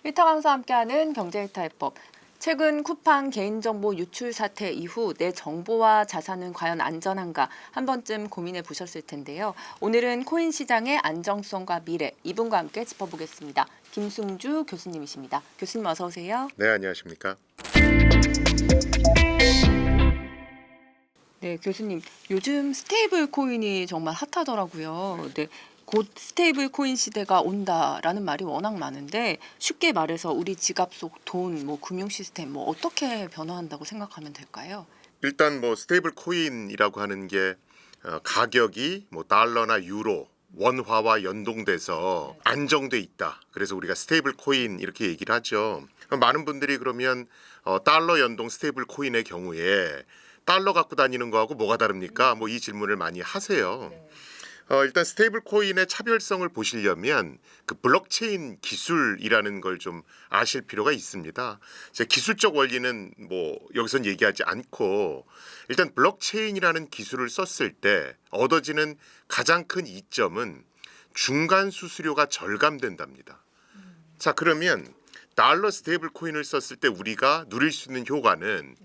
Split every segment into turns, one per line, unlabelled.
일타 강사 함께하는 경제일타 해법. 최근 쿠팡 개인정보 유출 사태 이후 내 정보와 자산은 과연 안전한가 한 번쯤 고민해 보셨을 텐데요. 오늘은 코인 시장의 안정성과 미래 이분과 함께 짚어보겠습니다. 김승주 교수님이십니다. 교수님 어서 오세요.
네, 안녕하십니까?
네, 교수님. 요즘 스테이블 코인이 정말 핫하더라고요. 네. 곧 스테이블 코인 시대가 온다라는 말이 워낙 많은데 쉽게 말해서 우리 지갑 속 돈, 금융 시스템 어떻게 변화한다고 생각하면 될까요?
일단 스테이블 코인이라고 하는 게 가격이 달러나 유로, 원화와 연동돼서 안정돼 있다. 그래서 우리가 스테이블 코인 이렇게 얘기를 하죠. 많은 분들이 그러면 달러 연동 스테이블 코인의 경우에 달러 갖고 다니는 거하고 뭐가 다릅니까? 이 질문을 많이 하세요. 일단 스테이블 코인의 차별성을 보시려면 그 블록체인 기술이라는 걸 좀 아실 필요가 있습니다. 제 기술적 원리는 여기선 얘기하지 않고 일단 블록체인이라는 기술을 썼을 때 얻어지는 가장 큰 이점은 중간 수수료가 절감된답니다. 자, 그러면 달러 스테이블 코인을 썼을 때 우리가 누릴 수 있는 효과는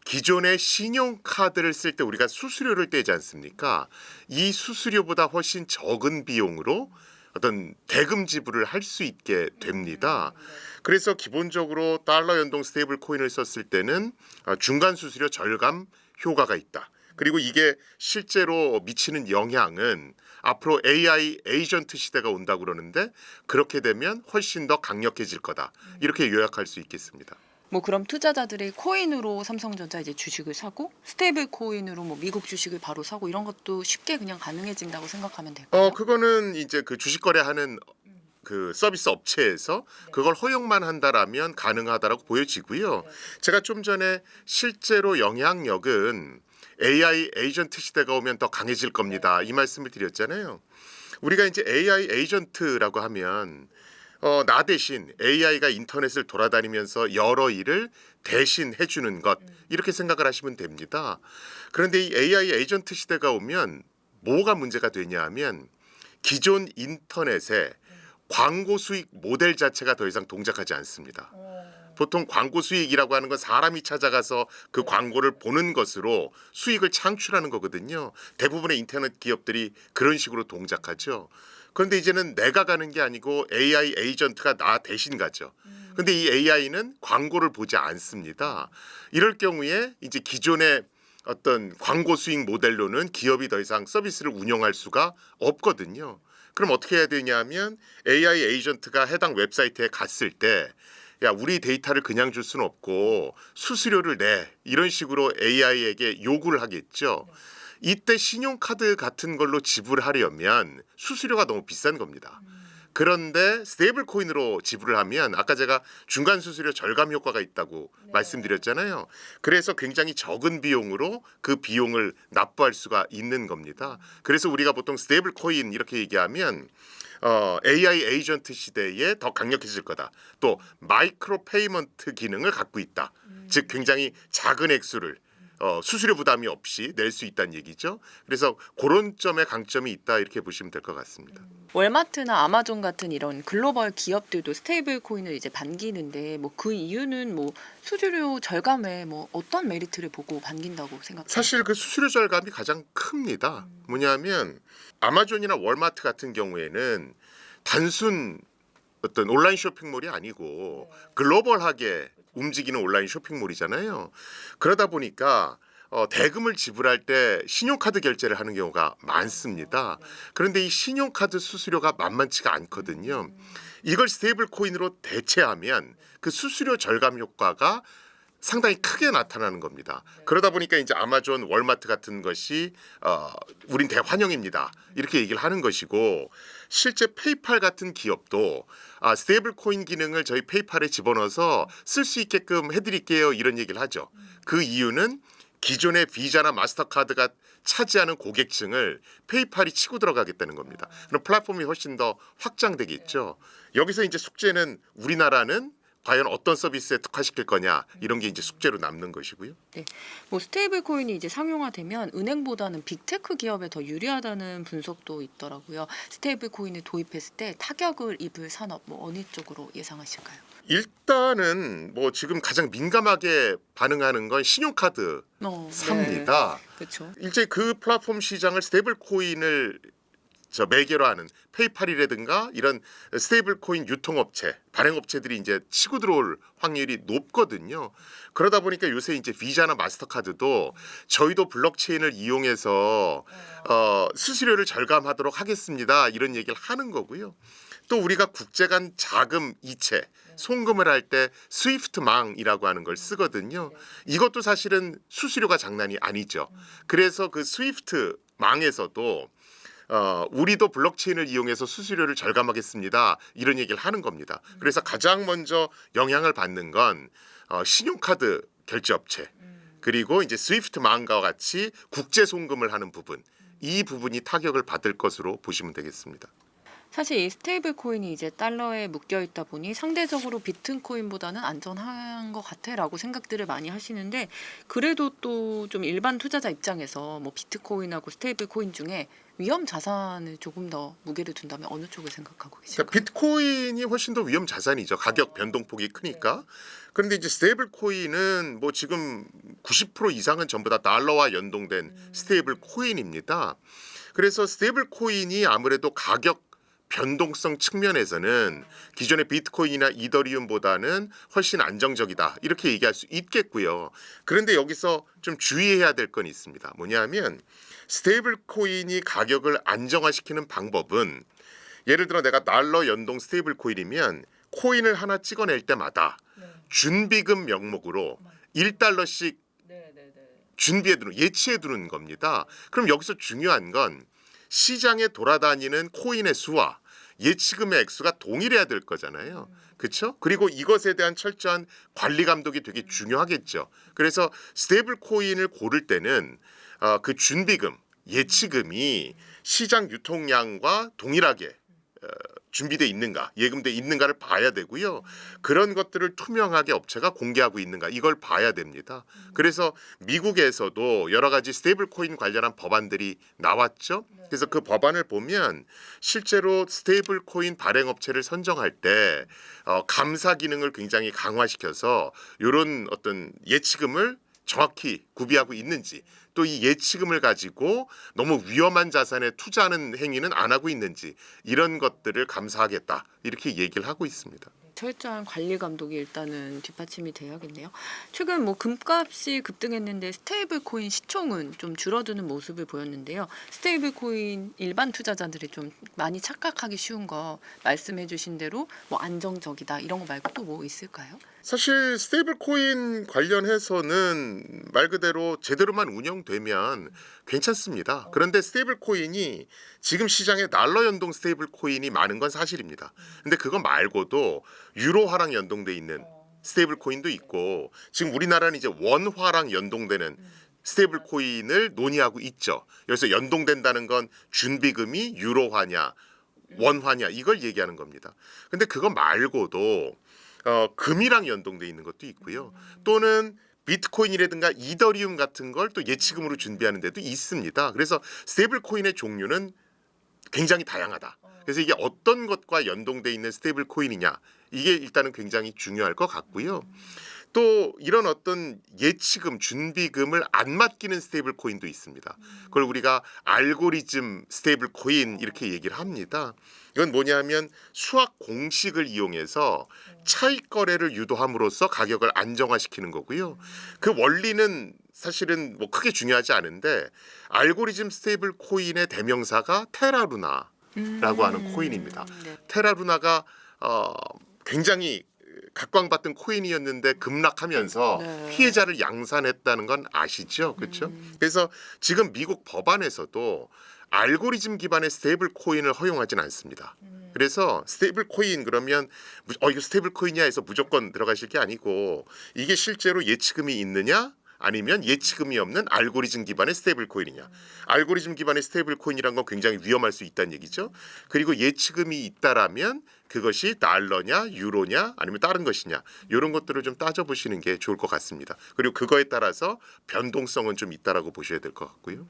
기존의 신용카드를 쓸 때 우리가 수수료를 떼지 않습니까? 이 수수료보다 훨씬 적은 비용으로 어떤 대금 지불을 할 수 있게 됩니다. 그래서 기본적으로 달러 연동 스테이블 코인을 썼을 때는 중간 수수료 절감 효과가 있다. 그리고 이게 실제로 미치는 영향은 앞으로 AI 에이전트 시대가 온다고 그러는데 그렇게 되면 훨씬 더 강력해질 거다. 이렇게 요약할 수 있겠습니다.
그럼 투자자들이 코인으로 삼성전자 이제 주식을 사고 스테이블 코인으로 미국 주식을 바로 사고 이런 것도 쉽게 그냥 가능해진다고 생각하면 될까요?
그거는 이제 그 주식 거래하는 그 서비스 업체에서 그걸 허용만 한다라면 가능하다라고 보여지고요. 제가 좀 전에 실제로 영향력은 AI 에이전트 시대가 오면 더 강해질 겁니다. 이 말씀을 드렸잖아요. 우리가 이제 AI 에이전트라고 하면 나 대신 AI가 인터넷을 돌아다니면서 여러 일을 대신 해주는 것 이렇게 생각을 하시면 됩니다. 그런데 이 AI 에이전트 시대가 오면 뭐가 문제가 되냐 하면 기존 인터넷에 광고 수익 모델 자체가 더 이상 동작하지 않습니다. 보통 광고 수익이라고 하는 건 사람이 찾아가서 그 광고를 보는 것으로 수익을 창출하는 거거든요. 대부분의 인터넷 기업들이 그런 식으로 동작하죠. 그런데 이제는 내가 가는 게 아니고 AI 에이전트가 나 대신 가죠. 그런데 이 AI는 광고를 보지 않습니다. 이럴 경우에 이제 기존의 어떤 광고 수익 모델로는 기업이 더 이상 서비스를 운영할 수가 없거든요. 그럼 어떻게 해야 되냐면 AI 에이전트가 해당 웹사이트에 갔을 때 야, 우리 데이터를 그냥 줄 수는 없고 수수료를 내. 이런 식으로 AI에게 요구를 하겠죠. 이때 신용카드 같은 걸로 지불하려면 수수료가 너무 비싼 겁니다. 그런데 스테이블 코인으로 지불을 하면 아까 제가 중간 수수료 절감 효과가 있다고 말씀드렸잖아요. 그래서 굉장히 적은 비용으로 그 비용을 납부할 수가 있는 겁니다. 그래서 우리가 보통 스테이블 코인 이렇게 얘기하면 AI 에이전트 시대에 더 강력해질 거다. 또 마이크로 페이먼트 기능을 갖고 있다. 즉 굉장히 작은 액수를 수수료 부담이 없이 낼 수 있다는 얘기죠. 그래서 그런 점에 강점이 있다 이렇게 보시면 될 것 같습니다.
월마트나 아마존 같은 이런 글로벌 기업들도 스테이블 코인을 이제 반기는데 그 이유는 수수료 절감에 어떤 메리트를 보고 반긴다고 생각해요?
사실 그 수수료 절감이 가장 큽니다. 뭐냐면 아마존이나 월마트 같은 경우에는 단순 어떤 온라인 쇼핑몰이 아니고 글로벌하게 움직이는 온라인 쇼핑몰이잖아요. 그러다 보니까 대금을 지불할 때 신용카드 결제를 하는 경우가 많습니다. 그런데 이 신용카드 수수료가 만만치가 않거든요. 이걸 스테이블 코인으로 대체하면 그 수수료 절감 효과가 상당히 크게 나타나는 겁니다. 그러다 보니까 이제 아마존, 월마트 같은 것이 우린 대환영입니다. 이렇게 얘기를 하는 것이고 실제 페이팔 같은 기업도 스테이블 코인 기능을 저희 페이팔에 집어넣어서 쓸 수 있게끔 해드릴게요. 이런 얘기를 하죠. 그 이유는 기존의 비자나 마스터카드가 차지하는 고객층을 페이팔이 치고 들어가겠다는 겁니다. 그럼 플랫폼이 훨씬 더 확장되겠죠. 여기서 이제 숙제는 우리나라는 과연 어떤 서비스에 특화시킬 거냐 이런 게 이제 숙제로 남는 것이고요.
네, 스테이블 코인이 이제 상용화되면 은행보다는 빅테크 기업에 더 유리하다는 분석도 있더라고요. 스테이블 코인을 도입했을 때 타격을 입을 산업 어느 쪽으로 예상하실까요?
일단은 뭐 지금 가장 민감하게 반응하는 건 신용카드 삽니다.
그렇죠.
일제 그 플랫폼 시장을 스테이블 코인을 매개로 하는 페이팔이라든가 이런 스테이블 코인 유통업체, 발행업체들이 이제 치고 들어올 확률이 높거든요. 그러다 보니까 요새 이제 비자나 마스터카드도 저희도 블록체인을 이용해서 수수료를 절감하도록 하겠습니다. 이런 얘기를 하는 거고요. 또 우리가 국제 간 자금 이체, 송금을 할 때 스위프트망이라고 하는 걸 쓰거든요. 이것도 사실은 수수료가 장난이 아니죠. 그래서 그 스위프트망에서도 우리도 블록체인을 이용해서 수수료를 절감하겠습니다. 이런 얘기를 하는 겁니다. 그래서 가장 먼저 영향을 받는 건 신용카드 결제업체 그리고 이제 스위프트망과 같이 국제 송금을 하는 부분 이 부분이 타격을 받을 것으로 보시면 되겠습니다.
사실 이 스테이블 코인이 이제 달러에 묶여 있다 보니 상대적으로 비트코인보다는 안전한 것 같아라고 생각들을 많이 하시는데 그래도 또 좀 일반 투자자 입장에서 뭐 비트코인하고 스테이블 코인 중에 위험 자산을 조금 더 무게를 둔다면 어느 쪽을 생각하고 계실까요?
그러니까 비트코인이 훨씬 더 위험 자산이죠. 가격 변동폭이 크니까. 그런데 이제 스테이블 코인은 뭐 지금 90% 이상은 전부 다 달러와 연동된 스테이블 코인입니다. 그래서 스테이블 코인이 아무래도 가격 변동성 측면에서는 기존의 비트코인이나 이더리움보다는 훨씬 안정적이다 이렇게 얘기할 수 있겠고요. 그런데 여기서 좀 주의해야 될 건 있습니다. 뭐냐면 스테이블 코인이 가격을 안정화시키는 방법은 예를 들어 내가 달러 연동 스테이블 코인이면 코인을 하나 찍어낼 때마다 준비금 명목으로 1달러씩 준비해두는 예치해두는 겁니다. 그럼 여기서 중요한 건 시장에 돌아다니는 코인의 수와 예치금의 액수가 동일해야 될 거잖아요. 그렇죠? 그리고 이것에 대한 철저한 관리 감독이 되게 중요하겠죠. 그래서 스테이블 코인을 고를 때는 그 준비금, 예치금이 시장 유통량과 동일하게 준비돼 있는가, 예금돼 있는가를 봐야 되고요. 그런 것들을 투명하게 업체가 공개하고 있는가 이걸 봐야 됩니다. 그래서 미국에서도 여러 가지 스테이블 코인 관련한 법안들이 나왔죠. 그래서 그 법안을 보면 실제로 스테이블 코인 발행 업체를 선정할 때 감사 기능을 굉장히 강화시켜서 이런 어떤 예치금을 정확히 구비하고 있는지 또 이 예치금을 가지고 너무 위험한 자산에 투자하는 행위는 안 하고 있는지 이런 것들을 감사하겠다 이렇게 얘기를 하고 있습니다.
철저한 관리 감독이 일단은 뒷받침이 돼야겠네요. 최근 뭐 금값이 급등했는데 스테이블 코인 시총은 좀 줄어드는 모습을 보였는데요. 스테이블 코인 일반 투자자들이 좀 많이 착각하기 쉬운 거 말씀해 주신 대로 뭐 안정적이다 이런 거 말고 또 뭐 있을까요?
사실 스테이블 코인 관련해서는 말 그대로 제대로만 운영되면 괜찮습니다. 그런데 스테이블 코인이 지금 시장에 달러 연동 스테이블 코인이 많은 건 사실입니다. 근데 그거 말고도 유로화랑 연동돼 있는 스테이블 코인도 있고 지금 우리나라는 이제 원화랑 연동되는 스테이블 코인을 논의하고 있죠. 그래서 연동된다는 건 준비금이 유로화냐 원화냐 이걸 얘기하는 겁니다. 근데 그거 말고도 금이랑 연동돼 있는 것도 있고요. 또는 비트코인이라든가 이더리움 같은 걸 또 예치금으로 준비하는 데도 있습니다. 그래서 스테이블 코인의 종류는 굉장히 다양하다. 그래서 이게 어떤 것과 연동돼 있는 스테이블 코인이냐 이게 일단은 굉장히 중요할 것 같고요. 또 이런 어떤 예치금, 준비금을 안 맡기는 스테이블 코인도 있습니다. 그걸 우리가 알고리즘 스테이블 코인 이렇게 얘기를 합니다. 이건 뭐냐면 수학 공식을 이용해서 차익 거래를 유도함으로써 가격을 안정화시키는 거고요. 그 원리는 사실은 뭐 크게 중요하지 않은데 알고리즘 스테이블 코인의 대명사가 테라루나라고 하는 코인입니다.
네.
테라루나가 굉장히 각광받던 코인이었는데 급락하면서
네.
피해자를 양산했다는 건 아시죠? 그렇죠? 그래서 지금 미국 법안에서도 알고리즘 기반의 스테이블 코인을 허용하지는 않습니다. 그래서 스테이블 코인 그러면 이거 스테이블 코인이야 해서 무조건 들어가실 게 아니고 이게 실제로 예치금이 있느냐 아니면 예치금이 없는 알고리즘 기반의 스테이블 코인이냐. 알고리즘 기반의 스테이블 코인이란 건 굉장히 위험할 수 있다는 얘기죠. 그리고 예치금이 있다라면 그것이 달러냐 유로냐 아니면 다른 것이냐 이런 것들을 좀 따져보시는 게 좋을 것 같습니다. 그리고 그거에 따라서 변동성은 좀 있다라고 보셔야 될 것 같고요.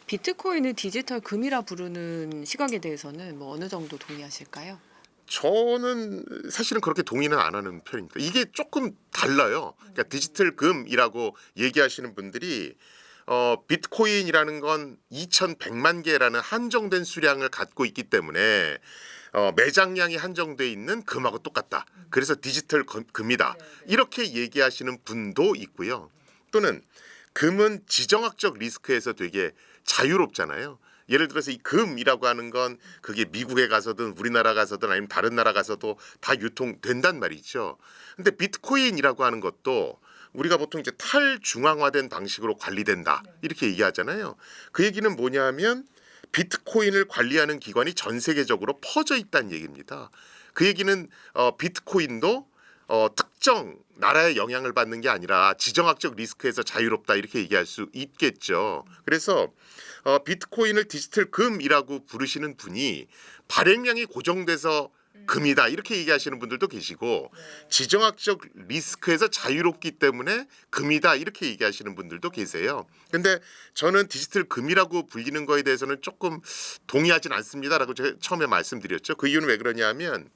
비트코인을 디지털 금이라 부르는 시각에 대해서는 뭐 어느 정도 동의하실까요?
저는 사실은 그렇게 동의는 안 하는 편입니다. 이게 조금 달라요. 그러니까 디지털 금이라고 얘기하시는 분들이 비트코인이라는 건 2,100만 개라는 한정된 수량을 갖고 있기 때문에 매장량이 한정돼 있는 금하고 똑같다. 그래서 디지털 금이다. 이렇게 얘기하시는 분도 있고요. 또는 금은 지정학적 리스크에서 되게 자유롭잖아요. 예를 들어서 이 금이라고 하는 건 그게 미국에 가서든 우리나라 가서든 아니면 다른 나라 가서도 다 유통된단 말이죠. 근데 비트코인이라고 하는 것도 우리가 보통 이제 탈중앙화된 방식으로 관리된다 이렇게 얘기하잖아요. 그 얘기는 뭐냐면 비트코인을 관리하는 기관이 전 세계적으로 퍼져 있다는 얘기입니다. 그 얘기는 비트코인도 특정 나라의 영향을 받는 게 아니라 지정학적 리스크에서 자유롭다 이렇게 얘기할 수 있겠죠. 그래서 비트코인을 디지털 금이라고 부르시는 분이 발행량이 고정돼서 금이다 이렇게 얘기하시는 분들도 계시고 지정학적 리스크에서 자유롭기 때문에 금이다 이렇게 얘기하시는 분들도 계세요. 근데 저는 디지털 금이라고 불리는 거에 대해서는 조금 동의하진 않습니다라고 제가 처음에 말씀드렸죠. 그 이유는 왜 그러냐면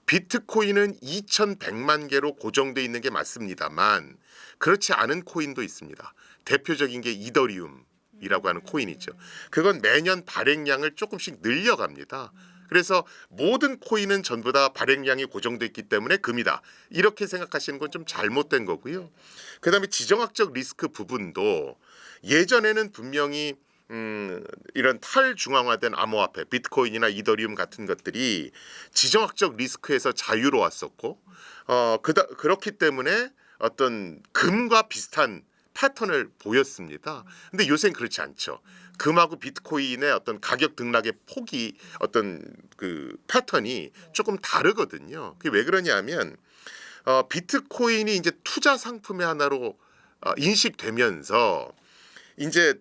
비트코인은 2,100만 개로 고정돼 있는 게 맞습니다만 그렇지 않은 코인도 있습니다. 대표적인 게 이더리움이라고 하는 코인이죠. 그건 매년 발행량을 조금씩 늘려갑니다. 그래서 모든 코인은 전부 다 발행량이 고정돼 있기 때문에 금이다. 이렇게 생각하시는 건 좀 잘못된 거고요. 그다음에 지정학적 리스크 부분도 예전에는 분명히 이런 탈중앙화된 암호화폐, 비트코인이나 이더리움 같은 것들이 지정학적 리스크에서 자유로웠었고, 그렇기 때문에 어떤 금과 비슷한 패턴을 보였습니다. 근데 요새는 그렇지 않죠. 금하고 비트코인의 어떤 가격 등락의 폭이 어떤 그 패턴이 조금 다르거든요. 그게 왜 그러냐면 비트코인이 이제 투자 상품의 하나로 인식되면서 이제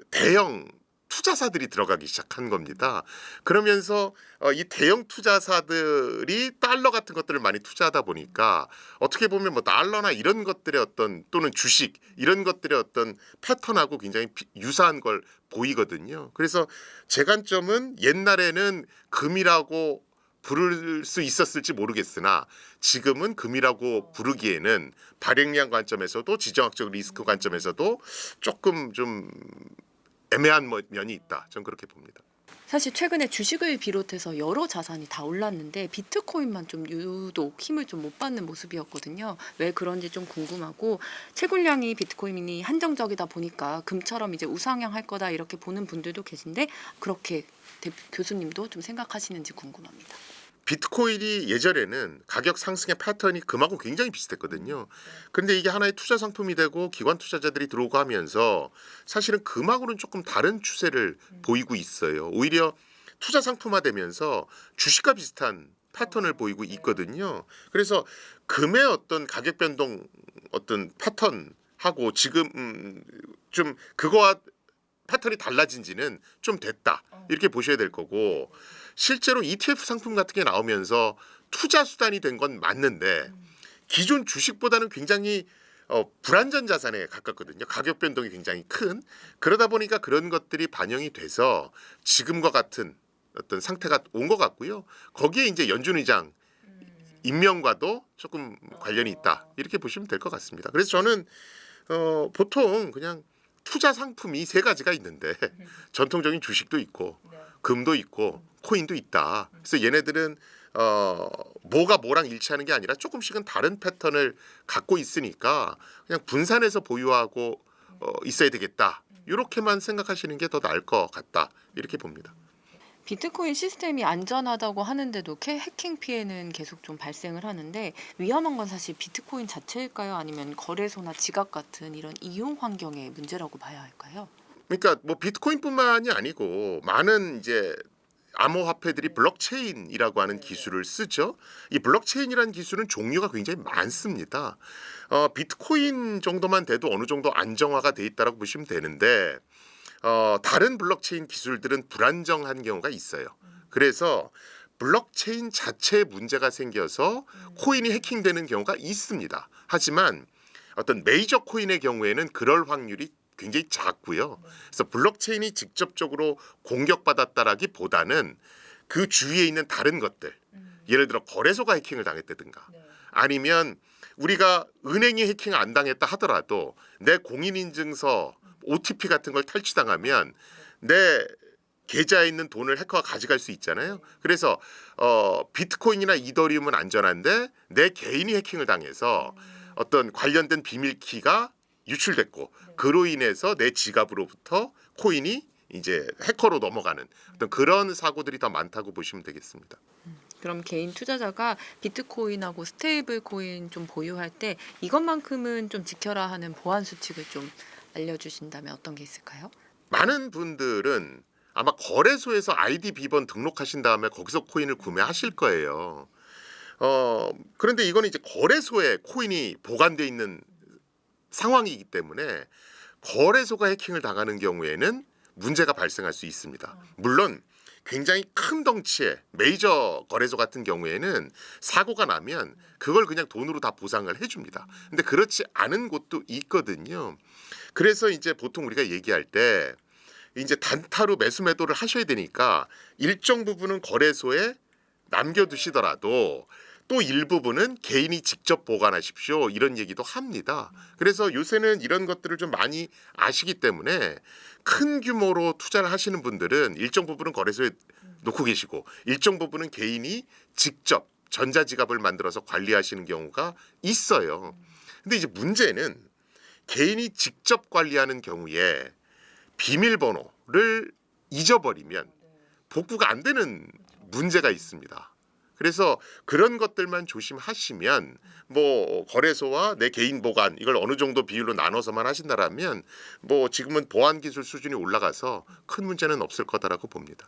대형 투자사들이 들어가기 시작한 겁니다. 그러면서 이 대형 투자사들이 달러 같은 것들을 많이 투자하다 보니까 어떻게 보면 뭐 달러나 이런 것들의 어떤 또는 주식 이런 것들의 어떤 패턴하고 굉장히 유사한 걸 보이거든요. 그래서 제 관점은 옛날에는 금이라고 부를 수 있었을지 모르겠으나 지금은 금이라고 부르기에는 발행량 관점에서도 지정학적 리스크 관점에서도 조금 좀 애매한 면이 있다. 저는 그렇게 봅니다.
사실 최근에 주식을 비롯해서 여러 자산이 다 올랐는데 비트코인만 좀 유독 힘을 좀 못 받는 모습이었거든요. 왜 그런지 좀 궁금하고 채굴량이 비트코인이 한정적이다 보니까 금처럼 이제 우상향할 거다 이렇게 보는 분들도 계신데 그렇게 교수님도 좀 생각하시는지 궁금합니다.
비트코인이 예전에는 가격 상승의 패턴이 금하고 굉장히 비슷했거든요. 그런데 이게 하나의 투자 상품이 되고 기관 투자자들이 들어오고 하면서 사실은 금하고는 조금 다른 추세를 보이고 있어요. 오히려 투자 상품화되면서 주식과 비슷한 패턴을 보이고 있거든요. 그래서 금의 어떤 가격 변동 어떤 패턴하고 지금 좀 그거와 패턴이 달라진 지는 좀 됐다. 이렇게 보셔야 될 거고 실제로 ETF 상품 같은 게 나오면서 투자 수단이 된 건 맞는데 기존 주식보다는 굉장히 불안전 자산에 가깝거든요. 가격 변동이 굉장히 큰. 그러다 보니까 그런 것들이 반영이 돼서 지금과 같은 어떤 상태가 온 것 같고요. 거기에 이제 연준 의장 임명과도 조금 관련이 있다. 이렇게 보시면 될 것 같습니다. 그래서 저는 보통 그냥 투자 상품이 세 가지가 있는데 전통적인 주식도 있고 금도 있고 코인도 있다. 그래서 얘네들은 뭐가 뭐랑 일치하는 게 아니라 조금씩은 다른 패턴을 갖고 있으니까 그냥 분산해서 보유하고 있어야 되겠다. 이렇게만 생각하시는 게 더 나을 것 같다. 이렇게 봅니다.
비트코인 시스템이 안전하다고 하는데도 해킹 피해는 계속 좀 발생을 하는데 위험한 건 사실 비트코인 자체일까요? 아니면 거래소나 지갑 같은 이런 이용 환경의 문제라고 봐야 할까요?
그러니까 뭐 비트코인뿐만이 아니고 많은 이제 암호화폐들이 블록체인이라고 하는 기술을 쓰죠. 이 블록체인이라는 기술은 종류가 굉장히 많습니다. 비트코인 정도만 돼도 어느 정도 안정화가 돼 있다라고 보시면 되는데 다른 블록체인 기술들은 불안정한 경우가 있어요. 그래서 블록체인 자체에 문제가 생겨서 코인이 해킹되는 경우가 있습니다. 하지만 어떤 메이저 코인의 경우에는 그럴 확률이 굉장히 작고요. 그래서 블록체인이 직접적으로 공격받았다라기보다는 그 주위에 있는 다른 것들, 예를 들어 거래소가 해킹을 당했다든가 아니면 우리가 은행이 해킹 안 당했다 하더라도 내 공인인증서 OTP 같은 걸 탈취당하면 내 계좌에 있는 돈을 해커가 가져갈 수 있잖아요. 그래서 비트코인이나 이더리움은 안전한데 내 개인이 해킹을 당해서 어떤 관련된 비밀키가 유출됐고 그로 인해서 내 지갑으로부터 코인이 이제 해커로 넘어가는 어떤 그런 사고들이 더 많다고 보시면 되겠습니다.
그럼 개인 투자자가 비트코인하고 스테이블 코인 좀 보유할 때 이것만큼은 좀 지켜라 하는 보안 수칙을 좀 알려주신다면 어떤 게 있을까요?
많은 분들은 아마 거래소에서 아이디 비번 등록하신 다음에 거기서 코인을 구매하실 거예요. 그런데 이거는 이제 거래소에 코인이 보관돼 있는 상황이기 때문에 거래소가 해킹을 당하는 경우에는 문제가 발생할 수 있습니다. 물론 굉장히 큰 덩치의 메이저 거래소 같은 경우에는 사고가 나면 그걸 그냥 돈으로 다 보상을 해줍니다. 근데 그렇지 않은 곳도 있거든요. 그래서 이제 보통 우리가 얘기할 때 이제 단타로 매수 매도를 하셔야 되니까 일정 부분은 거래소에 남겨두시더라도 또 일부분은 개인이 직접 보관하십시오. 이런 얘기도 합니다. 그래서 요새는 이런 것들을 좀 많이 아시기 때문에 큰 규모로 투자를 하시는 분들은 일정 부분은 거래소에 놓고 계시고 일정 부분은 개인이 직접 전자지갑을 만들어서 관리하시는 경우가 있어요. 근데 이제 문제는 개인이 직접 관리하는 경우에 비밀번호를 잊어버리면 복구가 안 되는 문제가 있습니다. 그래서 그런 것들만 조심하시면 뭐 거래소와 내 개인 보관 이걸 어느 정도 비율로 나눠서만 하신다라면 뭐 지금은 보안 기술 수준이 올라가서 큰 문제는 없을 거다라고 봅니다.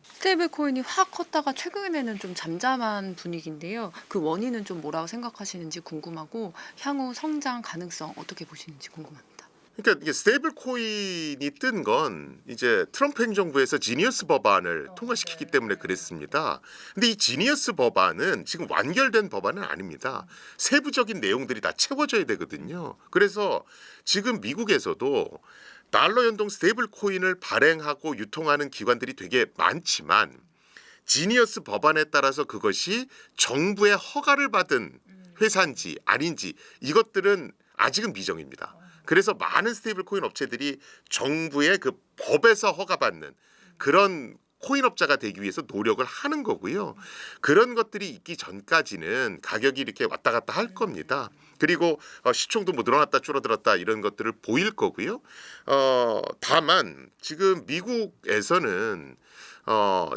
스테이블 코인이 확 컸다가 최근에는 좀 잠잠한 분위기인데요. 그 원인은 좀 뭐라고 생각하시는지 궁금하고 향후 성장 가능성 어떻게 보시는지 궁금합니다.
그러니까 이게 스테이블 코인이 뜬 건 이제 트럼프 행정부에서 지니어스 법안을 통과시키기 때문에 그랬습니다. 근데 이 지니어스 법안은 지금 완결된 법안은 아닙니다. 세부적인 내용들이 다 채워져야 되거든요. 그래서 지금 미국에서도 달러 연동 스테이블 코인을 발행하고 유통하는 기관들이 되게 많지만 지니어스 법안에 따라서 그것이 정부의 허가를 받은 회사인지 아닌지 이것들은 아직은 미정입니다. 그래서 많은 스테이블 코인 업체들이 정부의 그 법에서 허가받는 그런 코인업자가 되기 위해서 노력을 하는 거고요. 그런 것들이 있기 전까지는 가격이 이렇게 왔다 갔다 할 겁니다. 그리고 시총도 뭐 늘어났다 줄어들었다 이런 것들을 보일 거고요. 다만 지금 미국에서는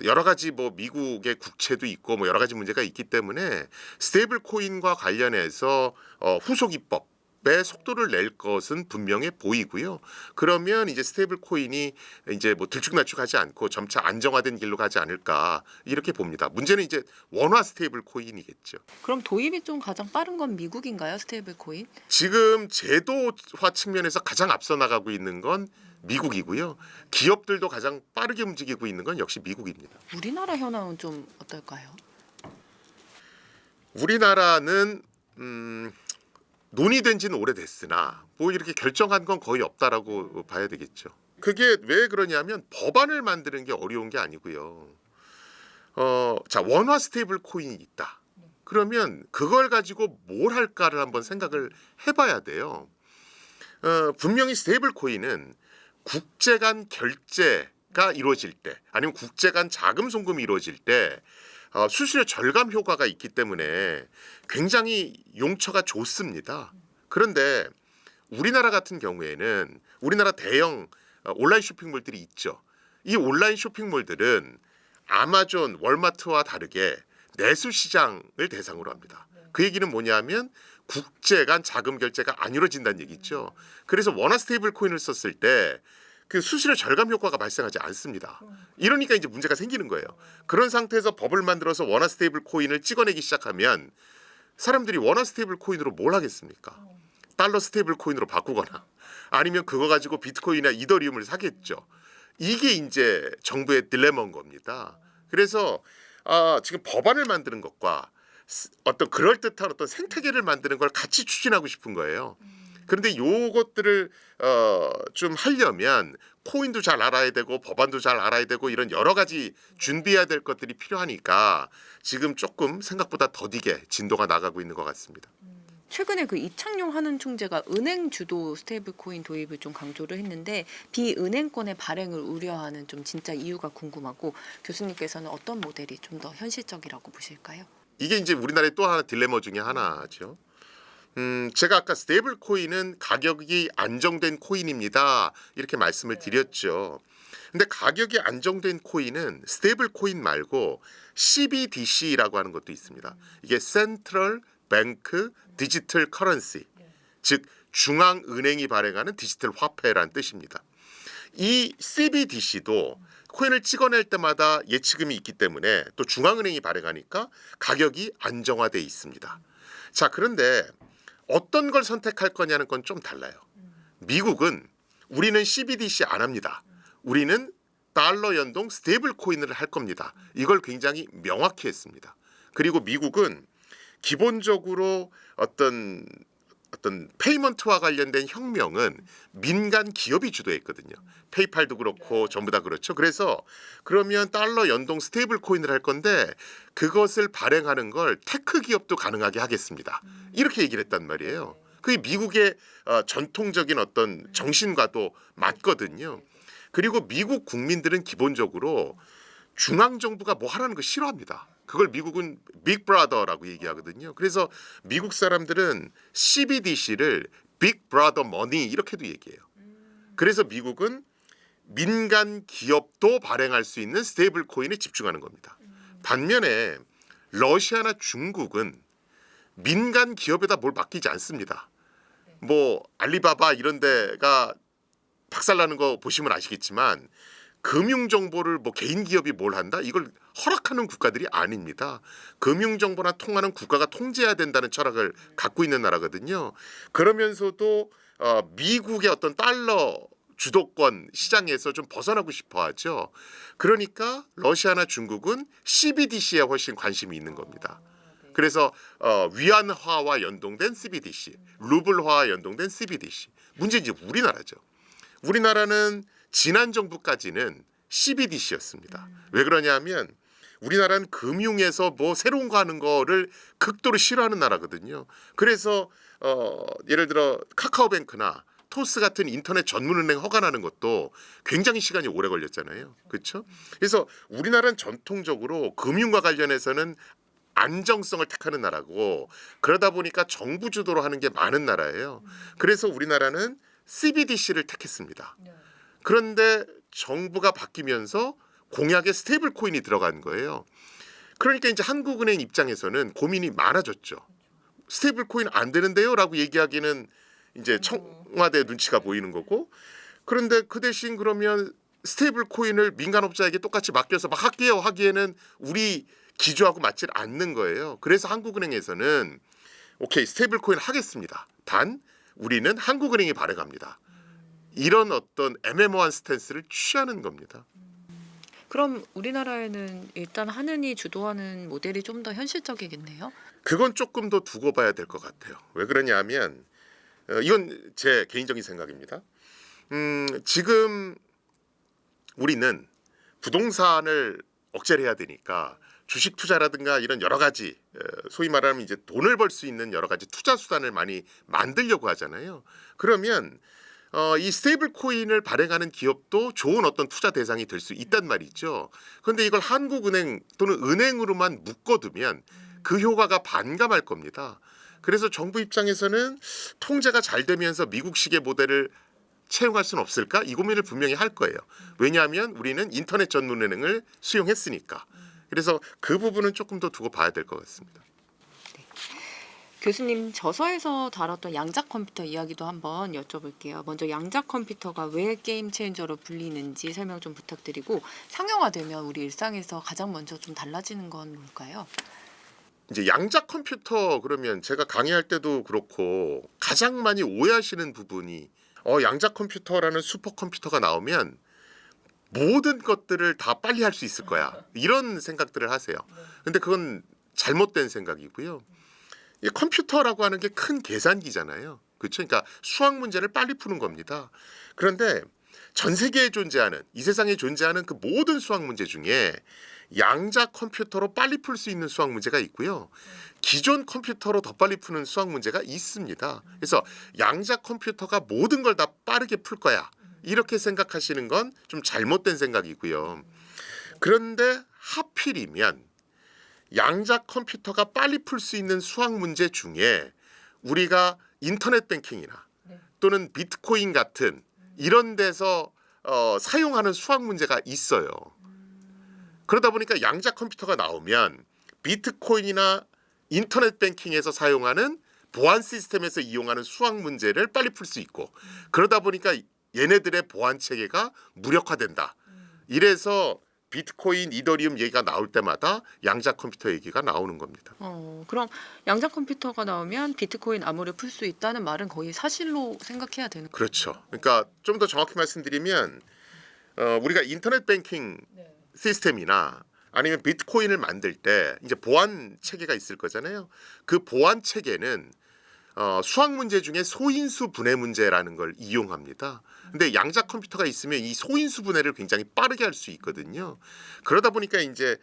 여러 가지 뭐 미국의 국채도 있고 뭐 여러 가지 문제가 있기 때문에 스테이블 코인과 관련해서 후속 입법 의 속도를 낼 것은 분명해 보이고요. 그러면 이제 스테이블 코인이 이제 뭐 들쭉날쭉하지 않고 점차 안정화된 길로 가지 않을까 이렇게 봅니다. 문제는 이제 원화 스테이블 코인이겠죠.
그럼 도입이 좀 가장 빠른 건 미국인가요? 스테이블 코인?
지금 제도화 측면에서 가장 앞서 나가고 있는 건 미국이고요. 기업들도 가장 빠르게 움직이고 있는 건 역시 미국입니다.
우리나라 현황은 좀 어떨까요?
우리나라는 논의된 지는 오래됐으나 뭐 이렇게 결정한 건 거의 없다라고 봐야 되겠죠. 그게 왜 그러냐면 법안을 만드는 게 어려운 게 아니고요. 자, 원화 스테이블 코인이 있다. 그러면 그걸 가지고 뭘 할까를 한번 생각을 해봐야 돼요. 분명히 스테이블 코인은 국제 간 결제가 이루어질 때 아니면 국제 간 자금 송금이 이루어질 때 수수료 절감 효과가 있기 때문에 굉장히 용처가 좋습니다. 그런데 우리나라 같은 경우에는 우리나라 대형 온라인 쇼핑몰들이 있죠. 이 온라인 쇼핑몰들은 아마존, 월마트와 다르게 내수 시장을 대상으로 합니다. 그 얘기는 뭐냐면 국제 간 자금 결제가 안 이루어진다는 얘기죠. 그래서 원화 스테이블 코인을 썼을 때 그 수수료 절감 효과가 발생하지 않습니다. 이러니까 이제 문제가 생기는 거예요. 그런 상태에서 법을 만들어서 원화 스테이블 코인을 찍어내기 시작하면 사람들이 원화 스테이블 코인으로 뭘 하겠습니까? 달러 스테이블 코인으로 바꾸거나 아니면 그거 가지고 비트코인이나 이더리움을 사겠죠. 이게 이제 정부의 딜레마인 겁니다. 그래서 지금 법안을 만드는 것과 어떤 그럴듯한 어떤 생태계를 만드는 걸 같이 추진하고 싶은 거예요. 그런데 요것들을 좀 하려면 코인도 잘 알아야 되고 법안도 잘 알아야 되고 이런 여러 가지 준비해야 될 것들이 필요하니까 지금 조금 생각보다 더디게 진도가 나가고 있는 것 같습니다.
최근에 그 이창용 한은 총재가 은행 주도 스테이블 코인 도입을 좀 강조를 했는데 비은행권의 발행을 우려하는 좀 진짜 이유가 궁금하고 교수님께서는 어떤 모델이 좀 더 현실적이라고 보실까요?
이게 이제 우리나라의 또 하나 딜레마 중에 하나죠. 제가 아까 스테이블 코인은 가격이 안정된 코인입니다. 이렇게 말씀을 드렸죠. 근데 가격이 안정된 코인은 스테이블 코인 말고 CBDC라고 하는 것도 있습니다. 이게 센트럴 뱅크 디지털 커런시, 즉 중앙은행이 발행하는 디지털 화폐라는 뜻입니다. 이 CBDC도 코인을 찍어낼 때마다 예치금이 있기 때문에 또 중앙은행이 발행하니까 가격이 안정화돼 있습니다. 자, 그런데 어떤 걸 선택할 거냐는 건 좀 달라요. 미국은 우리는 CBDC 안 합니다. 우리는 달러 연동 스테이블 코인을 할 겁니다. 이걸 굉장히 명확히 했습니다. 그리고 미국은 기본적으로 어떤 페이먼트와 관련된 혁명은 민간 기업이 주도했거든요. 페이팔도 그렇고 전부 다 그렇죠. 그래서 그러면 달러 연동 스테이블 코인을 할 건데 그것을 발행하는 걸 테크 기업도 가능하게 하겠습니다. 이렇게 얘기를 했단 말이에요. 그게 미국의 전통적인 어떤 정신과도 맞거든요. 그리고 미국 국민들은 기본적으로 중앙 정부가 뭐 하라는 거 싫어합니다. 그걸 미국은 빅 브라더라고 얘기하거든요. 그래서 미국 사람들은 CBDC를 빅 브라더 머니 이렇게도 얘기해요. 그래서 미국은 민간 기업도 발행할 수 있는 스테이블 코인에 집중하는 겁니다. 반면에 러시아나 중국은 민간 기업에다 뭘 맡기지 않습니다. 뭐 알리바바 이런 데가 박살나는 거 보시면 아시겠지만 금융 정보를 뭐 개인 기업이 뭘 한다? 이걸 허락하는 국가들이 아닙니다. 금융 정보나 통화는 국가가 통제해야 된다는 철학을 갖고 있는 나라거든요. 그러면서도 미국의 어떤 달러 주도권 시장에서 좀 벗어나고 싶어 하죠. 그러니까 러시아나 중국은 CBDC에 훨씬 관심이 있는 겁니다. 그래서 위안화와 연동된 CBDC, 루블화와 연동된 CBDC. 문제는 이제 우리나라죠. 우리나라는 지난 정부까지는 CBDC였습니다. 왜 그러냐면 우리나라는 금융에서 뭐 새로운 거 하는 거를 극도로 싫어하는 나라거든요. 그래서 예를 들어 카카오뱅크나 토스 같은 인터넷 전문은행 허가나는 것도 굉장히 시간이 오래 걸렸잖아요. 그렇죠? 그래서 우리나라는 전통적으로 금융과 관련해서는 안정성을 택하는 나라고 그러다 보니까 정부 주도로 하는 게 많은 나라예요. 그래서 우리나라는 CBDC를 택했습니다. 그런데 정부가 바뀌면서 공약에 스테이블 코인이 들어간 거예요. 그러니까 이제 한국은행 입장에서는 고민이 많아졌죠. 스테이블 코인 안 되는데요라고 얘기하기는 이제 청와대 눈치가 보이는 거고, 그런데 그 대신 그러면 스테이블 코인을 민간업자에게 똑같이 맡겨서 막 할게요 하기에는 우리 기조하고 맞질 않는 거예요. 그래서 한국은행에서는 오케이 스테이블 코인 하겠습니다. 단 우리는 한국은행이 발행합니다. 이런 어떤 애매모호한 스탠스를 취하는 겁니다.
그럼 우리나라에는 일단 한은이 주도하는 모델이 좀 더 현실적이겠네요.
그건 조금 더 두고 봐야 될 것 같아요. 왜 그러냐면 이건 제 개인적인 생각입니다. 지금 우리는 부동산을 억제를 해야 되니까 주식 투자라든가 이런 여러 가지 소위 말하면 이제 돈을 벌 수 있는 여러 가지 투자 수단을 많이 만들려고 하잖아요. 그러면 이 스테이블 코인을 발행하는 기업도 좋은 어떤 투자 대상이 될 수 있단 말이죠. 그런데 이걸 한국은행 또는 은행으로만 묶어두면 그 효과가 반감할 겁니다. 그래서 정부 입장에서는 통제가 잘 되면서 미국식의 모델을 채용할 수는 없을까? 이 고민을 분명히 할 거예요. 왜냐하면 우리는 인터넷 전문은행을 수용했으니까. 그래서 그 부분은 조금 더 두고 봐야 될 것 같습니다.
교수님 저서에서 다뤘던 양자 컴퓨터 이야기도 한번 여쭤볼게요. 먼저 양자 컴퓨터가 왜 게임 체인저로 불리는지 설명 좀 부탁드리고 상용화되면 우리 일상에서 가장 먼저 좀 달라지는 건 뭘까요?
이제 양자 컴퓨터 그러면 제가 강의할 때도 그렇고 가장 많이 오해하시는 부분이 양자 컴퓨터라는 슈퍼컴퓨터가 나오면 모든 것들을 다 빨리 할 수 있을 거야. 이런 생각들을 하세요. 근데 그건 잘못된 생각이고요. 이 컴퓨터라고 하는 게 큰 계산기잖아요. 그렇죠? 그러니까 수학 문제를 빨리 푸는 겁니다. 그런데 전 세계에 존재하는 이 세상에 존재하는 그 모든 수학 문제 중에 양자 컴퓨터로 빨리 풀 수 있는 수학 문제가 있고요. 기존 컴퓨터로 더 빨리 푸는 수학 문제가 있습니다. 그래서 양자 컴퓨터가 모든 걸 다 빠르게 풀 거야. 이렇게 생각하시는 건 좀 잘못된 생각이고요. 그런데 하필이면 양자 컴퓨터가 빨리 풀 수 있는 수학 문제 중에 우리가 인터넷 뱅킹이나 또는 비트코인 같은 이런 데서 사용하는 수학 문제가 있어요. 그러다 보니까 양자 컴퓨터가 나오면 비트코인이나 인터넷 뱅킹에서 사용하는 보안 시스템에서 이용하는 수학 문제를 빨리 풀 수 있고 그러다 보니까 얘네들의 보안 체계가 무력화된다. 이래서 비트코인, 이더리움 얘기가 나올 때마다 양자 컴퓨터 얘기가 나오는 겁니다.
그럼 양자 컴퓨터가 나오면 비트코인 암호를 풀 수 있다는 말은 거의 사실로 생각해야 되는 거예요.
그렇죠. 그러니까 좀 더 정확히 말씀드리면 우리가 인터넷 뱅킹 시스템이나 아니면 비트코인을 만들 때 이제 보안 체계가 있을 거잖아요. 그 보안 체계는 수학 문제 중에 소인수 분해 문제라는 걸 이용합니다. 근데 양자 컴퓨터가 있으면 이 소인수 분해를 굉장히 빠르게 할 수 있거든요. 그러다 보니까 이제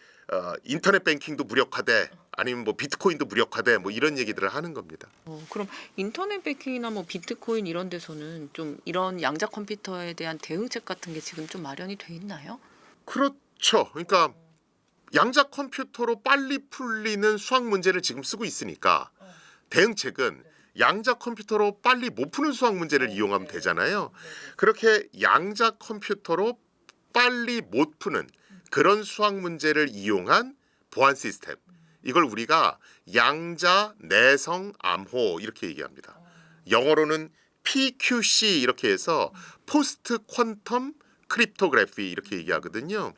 인터넷 뱅킹도 무력화돼 아니면 뭐 비트코인도 무력화돼 뭐 이런 얘기들을 하는 겁니다.
그럼 인터넷 뱅킹이나 뭐 비트코인 이런 데서는 좀 이런 양자 컴퓨터에 대한 대응책 같은 게 지금 좀 마련이 돼 있나요?
그렇죠. 그러니까 양자 컴퓨터로 빨리 풀리는 수학 문제를 지금 쓰고 있으니까 대응책은 양자 컴퓨터로 빨리 못 푸는 수학 문제를 이용하면 되잖아요. 그렇게 양자 컴퓨터로 빨리 못 푸는 그런 수학 문제를 이용한 보안 시스템. 이걸 우리가 양자 내성 암호 이렇게 얘기합니다. 영어로는 PQC 이렇게 해서 포스트 퀀텀 크립토그래피 이렇게 얘기하거든요.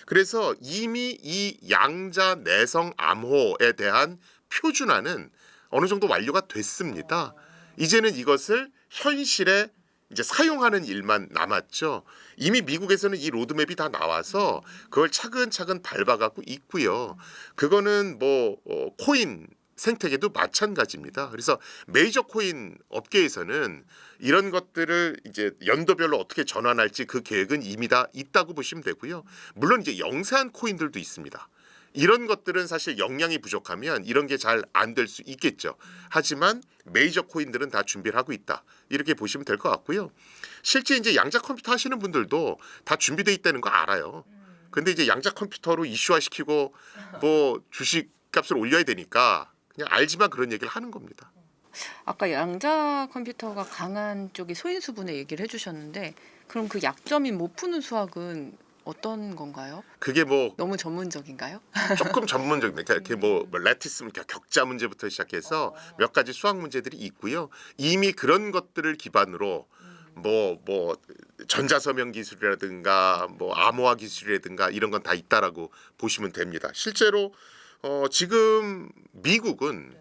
그래서 이미 이 양자 내성 암호에 대한 표준화는 어느 정도 완료가 됐습니다. 이제는 이것을 현실에 이제 사용하는 일만 남았죠. 이미 미국에서는 이 로드맵이 다 나와서 그걸 차근차근 밟아가고 있고요. 그거는 뭐 코인 생태계도 마찬가지입니다. 그래서 메이저 코인 업계에서는 이런 것들을 이제 연도별로 어떻게 전환할지 그 계획은 이미 다 있다고 보시면 되고요. 물론 이제 영세한 코인들도 있습니다. 이런 것들은 사실 역량이 부족하면 이런 게 잘 안 될 수 있겠죠. 하지만 메이저 코인들은 다 준비를 하고 있다. 이렇게 보시면 될 것 같고요. 실제 이제 양자 컴퓨터 하시는 분들도 다 준비돼 있다는 거 알아요. 근데 이제 양자 컴퓨터로 이슈화 시키고 뭐 주식 값을 올려야 되니까 그냥 알지만 그런 얘기를 하는 겁니다.
아까 양자 컴퓨터가 강한 쪽이 소인수분해 얘기를 해주셨는데 그럼 그 약점인 못 푸는 수학은 어떤 건가요?
그게 뭐
너무 전문적인가요?
조금 전문적입니다. 이렇게 뭐 레티스 격자 문제부터 시작해서 몇 가지 수학 문제들이 있고요. 이미 그런 것들을 기반으로 뭐 전자서명 기술이라든가 뭐 암호화 기술이라든가 이런 건 다 있다라고 보시면 됩니다. 실제로 지금 미국은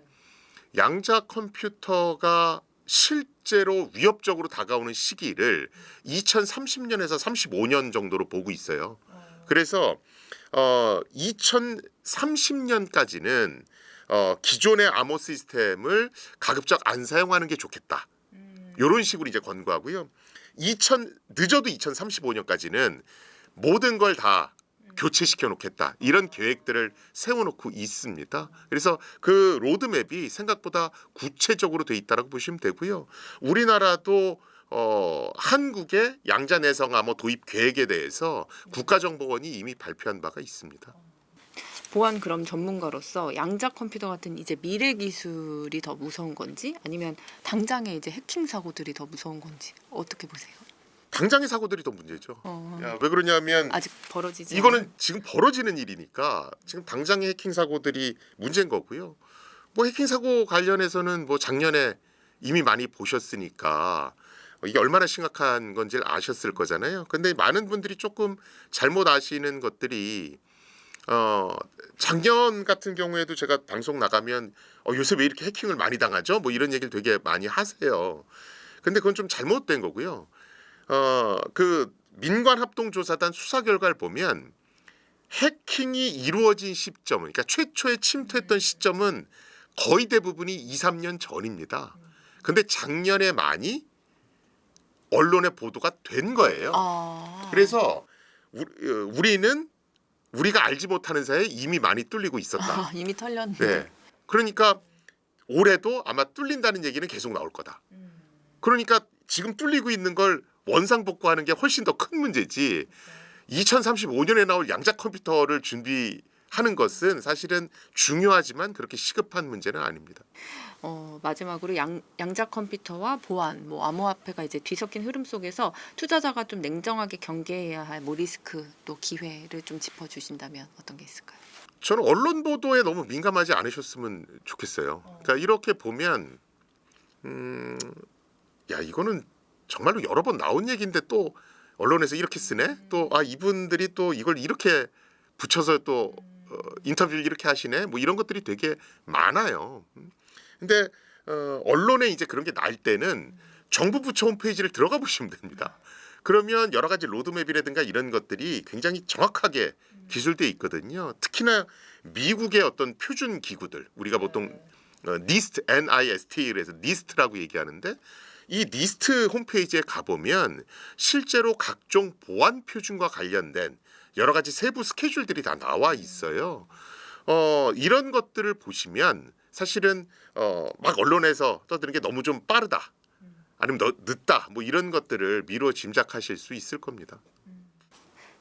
양자 컴퓨터가 실제로 위협적으로 다가오는 시기를 2030년에서 35년 정도로 보고 있어요. 그래서 2030년까지는 기존의 암호 시스템을 가급적 안 사용하는 게 좋겠다. 이런 식으로 이제 권고하고요. 늦어도 2035년까지는 모든 걸 다 교체시켜 놓겠다. 이런 계획들을 세워놓고 있습니다. 그래서 그 로드맵이 생각보다 구체적으로 돼 있다라고 보시면 되고요. 우리나라도 한국의 양자 내성 암호 도입 계획에 대해서 국가정보원이 이미 발표한 바가 있습니다.
보안 그럼 전문가로서 양자 컴퓨터 같은 이제 미래 기술이 더 무서운 건지 아니면 당장의 이제 해킹 사고들이 더 무서운 건지 어떻게 보세요?
당장의 사고들이 더 문제죠. 왜 그러냐면
아직 벌어지지
이거는
않은?
지금 벌어지는 일이니까 지금 당장의 해킹 사고들이 문제인 거고요. 뭐 해킹 사고 관련해서는 뭐 작년에 이미 많이 보셨으니까 이게 얼마나 심각한 건지 아셨을 거잖아요. 근데 많은 분들이 조금 잘못 아시는 것들이 작년 같은 경우에도 제가 방송 나가면 요새 왜 이렇게 해킹을 많이 당하죠? 뭐 이런 얘기를 되게 많이 하세요. 근데 그건 좀 잘못된 거고요. 그 민관합동조사단 수사 결과를 보면 해킹이 이루어진 시점, 그러니까 최초에 침투했던 시점은 거의 대부분이 2, 3년 전입니다. 근데 작년에 많이 언론에 보도가 된 거예요. 그래서 우리는 우리가 알지 못하는 사이에 이미 많이 뚫리고 있었다.
이미 털렸네.
네. 그러니까 올해도 아마 뚫린다는 얘기는 계속 나올 거다. 그러니까 지금 뚫리고 있는 걸 원상복구하는 게 훨씬 더 큰 문제지. 2035년에 나올 양자 컴퓨터를 준비하는 것은 사실은 중요하지만 그렇게 시급한 문제는 아닙니다.
마지막으로 양자 컴퓨터와 보안, 암호화폐가 이제 뒤섞인 흐름 속에서 투자자가 좀 냉정하게 경계해야 할 리스크 또 기회를 좀 짚어주신다면 어떤 게 있을까요?
저는 언론 보도에 너무 민감하지 않으셨으면 좋겠어요. 그러니까 이렇게 보면 야 이거는 정말로 여러 번 나온 얘기인데 또 언론에서 이렇게 쓰네. 또 이분들이 또 이걸 이렇게 붙여서 또 인터뷰를 이렇게 하시네. 뭐 이런 것들이 되게 많아요. 근데 언론에 이제 그런 게 날 때는 정부 부처 홈페이지를 들어가 보시면 됩니다. 그러면 여러 가지 로드맵이라든가 이런 것들이 굉장히 정확하게 기술돼 있거든요. 특히나 미국의 어떤 표준 기구들 우리가 보통 NIST, NIST에서 NIST라고 얘기하는데 이 니스트 홈페이지에 가보면 실제로 각종 보안 표준과 관련된 여러 가지 세부 스케줄들이 다 나와 있어요. 이런 것들을 보시면 사실은 막 언론에서 떠드는 게 너무 좀 빠르다. 아니면 늦다. 뭐 이런 것들을 미루어 짐작하실 수 있을 겁니다.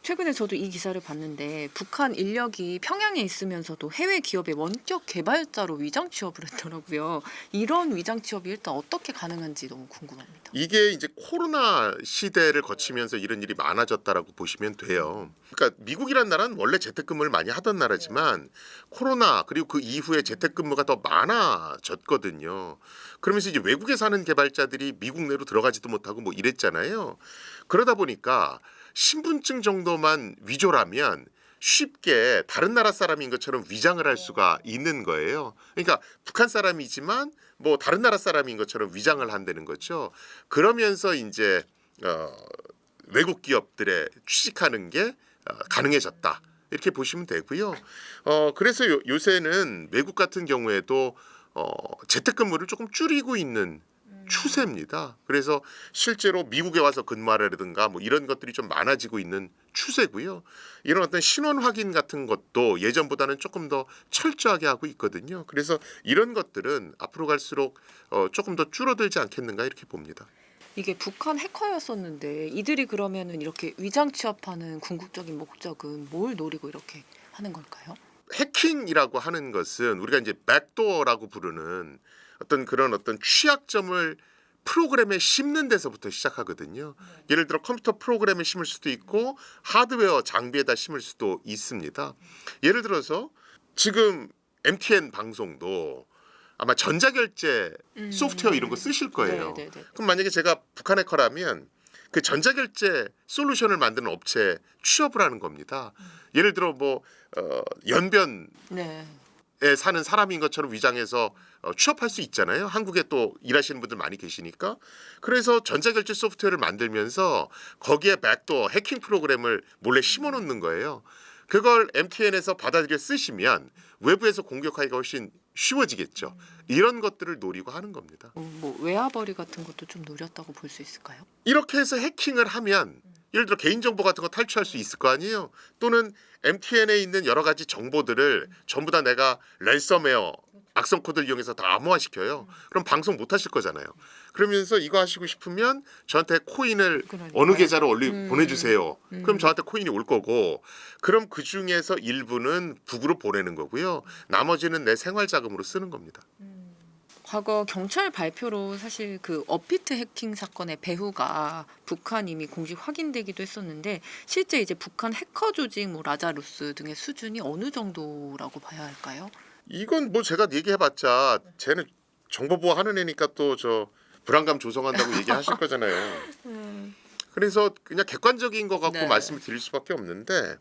최근에 저도 이 기사를 봤는데 북한 인력이 평양에 있으면서도 해외 기업의 원격 개발자로 위장 취업을 했더라고요. 이런 위장 취업이 일단 어떻게 가능한지 너무 궁금합니다.
이게 이제 코로나 시대를 거치면서 이런 일이 많아졌다라고 보시면 돼요. 그러니까 미국이란 나라는 원래 재택근무를 많이 하던 나라지만 코로나 그리고 그 이후에 재택근무가 더 많아졌거든요. 그러면서 이제 외국에 사는 개발자들이 미국 내로 들어가지도 못하고 뭐 이랬잖아요. 그러다 보니까 신분증 정도만 위조라면 쉽게 다른 나라 사람인 것처럼 위장을 할 수가 있는 거예요. 그러니까 북한 사람이지만 뭐 다른 나라 사람인 것처럼 위장을 한다는 거죠. 그러면서 이제 외국 기업들에 취직하는 게 가능해졌다. 이렇게 보시면 되고요. 그래서 요새는 외국 같은 경우에도 재택근무를 조금 줄이고 있는 추세입니다. 그래서 실제로 미국에 와서 근무하라든가 뭐 이런 것들이 좀 많아지고 있는 추세고요. 이런 어떤 신원 확인 같은 것도 예전보다는 조금 더 철저하게 하고 있거든요. 그래서 이런 것들은 앞으로 갈수록 조금 더 줄어들지 않겠는가 이렇게 봅니다.
이게 북한 해커였었는데 이들이 그러면은 이렇게 위장 취업하는 궁극적인 목적은 뭘 노리고 이렇게 하는 걸까요?
해킹이라고 하는 것은 우리가 이제 백도어라고 부르는 어떤 그런 어떤 취약점을 프로그램에 심는 데서부터 시작하거든요. 예를 들어 컴퓨터 프로그램에 심을 수도 있고 하드웨어 장비에다 심을 수도 있습니다. 예를 들어서 지금 MTN 방송도 아마 전자결제 소프트웨어 이런 거 쓰실 거예요. 그럼 만약에 제가 북한 해커라면 그 전자결제 솔루션을 만드는 업체에 취업을 하는 겁니다. 예를 들어 뭐 연변 에 사는 사람인 것처럼 위장해서 취업할 수 있잖아요. 한국에 또 일하시는 분들 많이 계시니까. 그래서 전자결제 소프트웨어를 만들면서 거기에 백도어 해킹 프로그램을 몰래 심어놓는 거예요. 그걸 MTN에서 받아들여 쓰시면 외부에서 공격하기가 훨씬 쉬워지겠죠. 이런 것들을 노리고 하는 겁니다.
뭐 외화벌이 같은 것도 좀 노렸다고 볼 수 있을까요?
이렇게 해서 해킹을 하면 예를 들어 개인정보 같은 거 탈취할 수 있을 거 아니에요. 또는 MTN에 있는 여러 가지 정보들을 전부 다 내가 랜섬웨어 악성 코드를 이용해서 다 암호화시켜요. 그럼 방송 못 하실 거잖아요. 그러면서 이거 하시고 싶으면 저한테 코인을 어느 계좌로 보내주세요. 그럼 저한테 코인이 올 거고 그럼 그중에서 일부는 북으로 보내는 거고요. 나머지는 내 생활 자금으로 쓰는 겁니다.
과거 경찰 발표로 사실 그 업비트 해킹 사건의 배후가 북한 이미 공식 확인되기도 했었는데 실제 이제 북한 해커 조직 뭐 라자루스 등의 수준이 어느 정도라고 봐야 할까요?
이건 뭐 제가 얘기해봤자 쟤는 정보보호 하는 애니까 또 저 불안감 조성한다고 얘기하실 거잖아요. 그래서 그냥 객관적인 거 갖고 말씀을 드릴 수밖에 없는데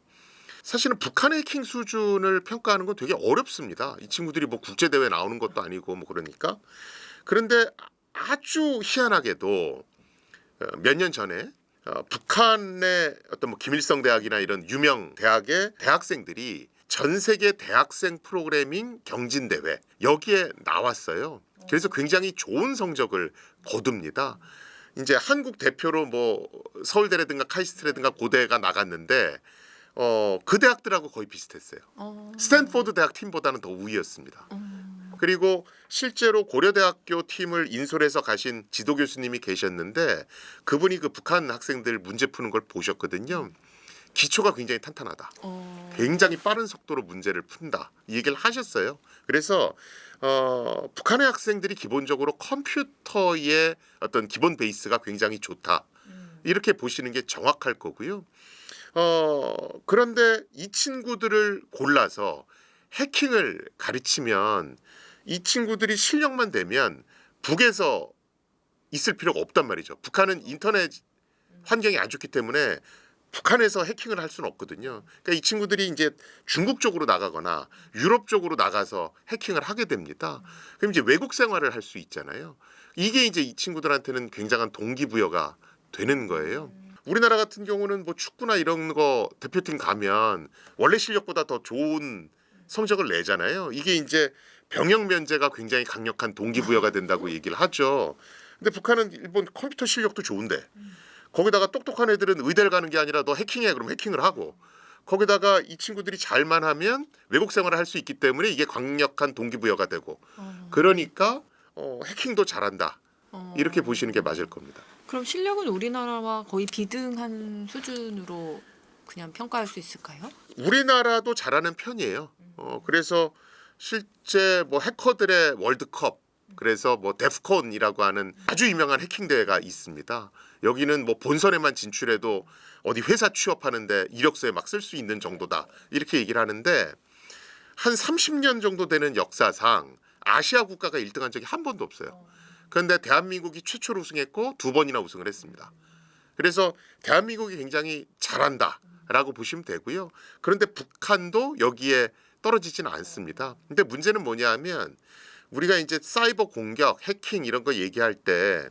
사실은 북한의 해킹 수준을 평가하는 건 되게 어렵습니다. 이 친구들이 뭐 국제대회 나오는 것도 아니고 뭐 그러니까. 그런데 아주 희한하게도 몇 년 전에 북한의 어떤 뭐 김일성 대학이나 이런 유명 대학의 대학생들이 전 세계 대학생 프로그래밍 경진대회 여기에 나왔어요. 그래서 굉장히 좋은 성적을 거둡니다. 이제 한국 대표로 뭐 서울대라든가 카이스트라든가 고대가 나갔는데 그 대학들하고 거의 비슷했어요. 스탠포드 대학 팀보다는 더 우위였습니다. 그리고 실제로 고려대학교 팀을 인솔해서 가신 지도 교수님이 계셨는데 그분이 그 북한 학생들 문제 푸는 걸 보셨거든요. 기초가 굉장히 탄탄하다. 굉장히 빠른 속도로 문제를 푼다. 이 얘기를 하셨어요. 그래서 북한의 학생들이 기본적으로 컴퓨터의 어떤 기본 베이스가 굉장히 좋다. 이렇게 보시는 게 정확할 거고요. 그런데 이 친구들을 골라서 해킹을 가르치면 이 친구들이 실력만 되면 북에서 있을 필요가 없단 말이죠. 북한은 인터넷 환경이 안 좋기 때문에 북한에서 해킹을 할 수는 없거든요. 그러니까 이 친구들이 이제 중국 쪽으로 나가거나 유럽 쪽으로 나가서 해킹을 하게 됩니다. 그럼 이제 외국 생활을 할 수 있잖아요. 이게 이제 이 친구들한테는 굉장한 동기부여가 되는 거예요. 우리나라 같은 경우는 뭐 축구나 이런 거 대표팀 가면 원래 실력보다 더 좋은 성적을 내잖아요. 이게 이제 병역 면제가 굉장히 강력한 동기부여가 된다고 얘기를 하죠. 근데 북한은 일본 컴퓨터 실력도 좋은데 거기다가 똑똑한 애들은 의대를 가는 게 아니라 너 해킹해 그러면 해킹을 하고 거기다가 이 친구들이 잘만 하면 외국 생활을 할 수 있기 때문에 이게 강력한 동기부여가 되고 그러니까 해킹도 잘한다. 이렇게 보시는 게 맞을 겁니다.
그럼 실력은 우리나라와 거의 비등한 수준으로 그냥 평가할 수 있을까요?
우리나라도 잘하는 편이에요. 그래서 실제 뭐 해커들의 월드컵 그래서 뭐 데프콘이라고 하는 아주 유명한 해킹 대회가 있습니다. 여기는 뭐 본선에만 진출해도 어디 회사 취업하는데 이력서에 막 쓸 수 있는 정도다. 이렇게 얘기를 하는데 한 30년 정도 되는 역사상 아시아 국가가 1등한 적이 한 번도 없어요. 그런데 대한민국이 최초로 우승했고 2번이나 우승을 했습니다. 그래서 대한민국이 굉장히 잘한다라고 보시면 되고요. 그런데 북한도 여기에 떨어지지는 않습니다. 근데 문제는 뭐냐면 우리가 이제 사이버 공격, 해킹 이런 거 얘기할 때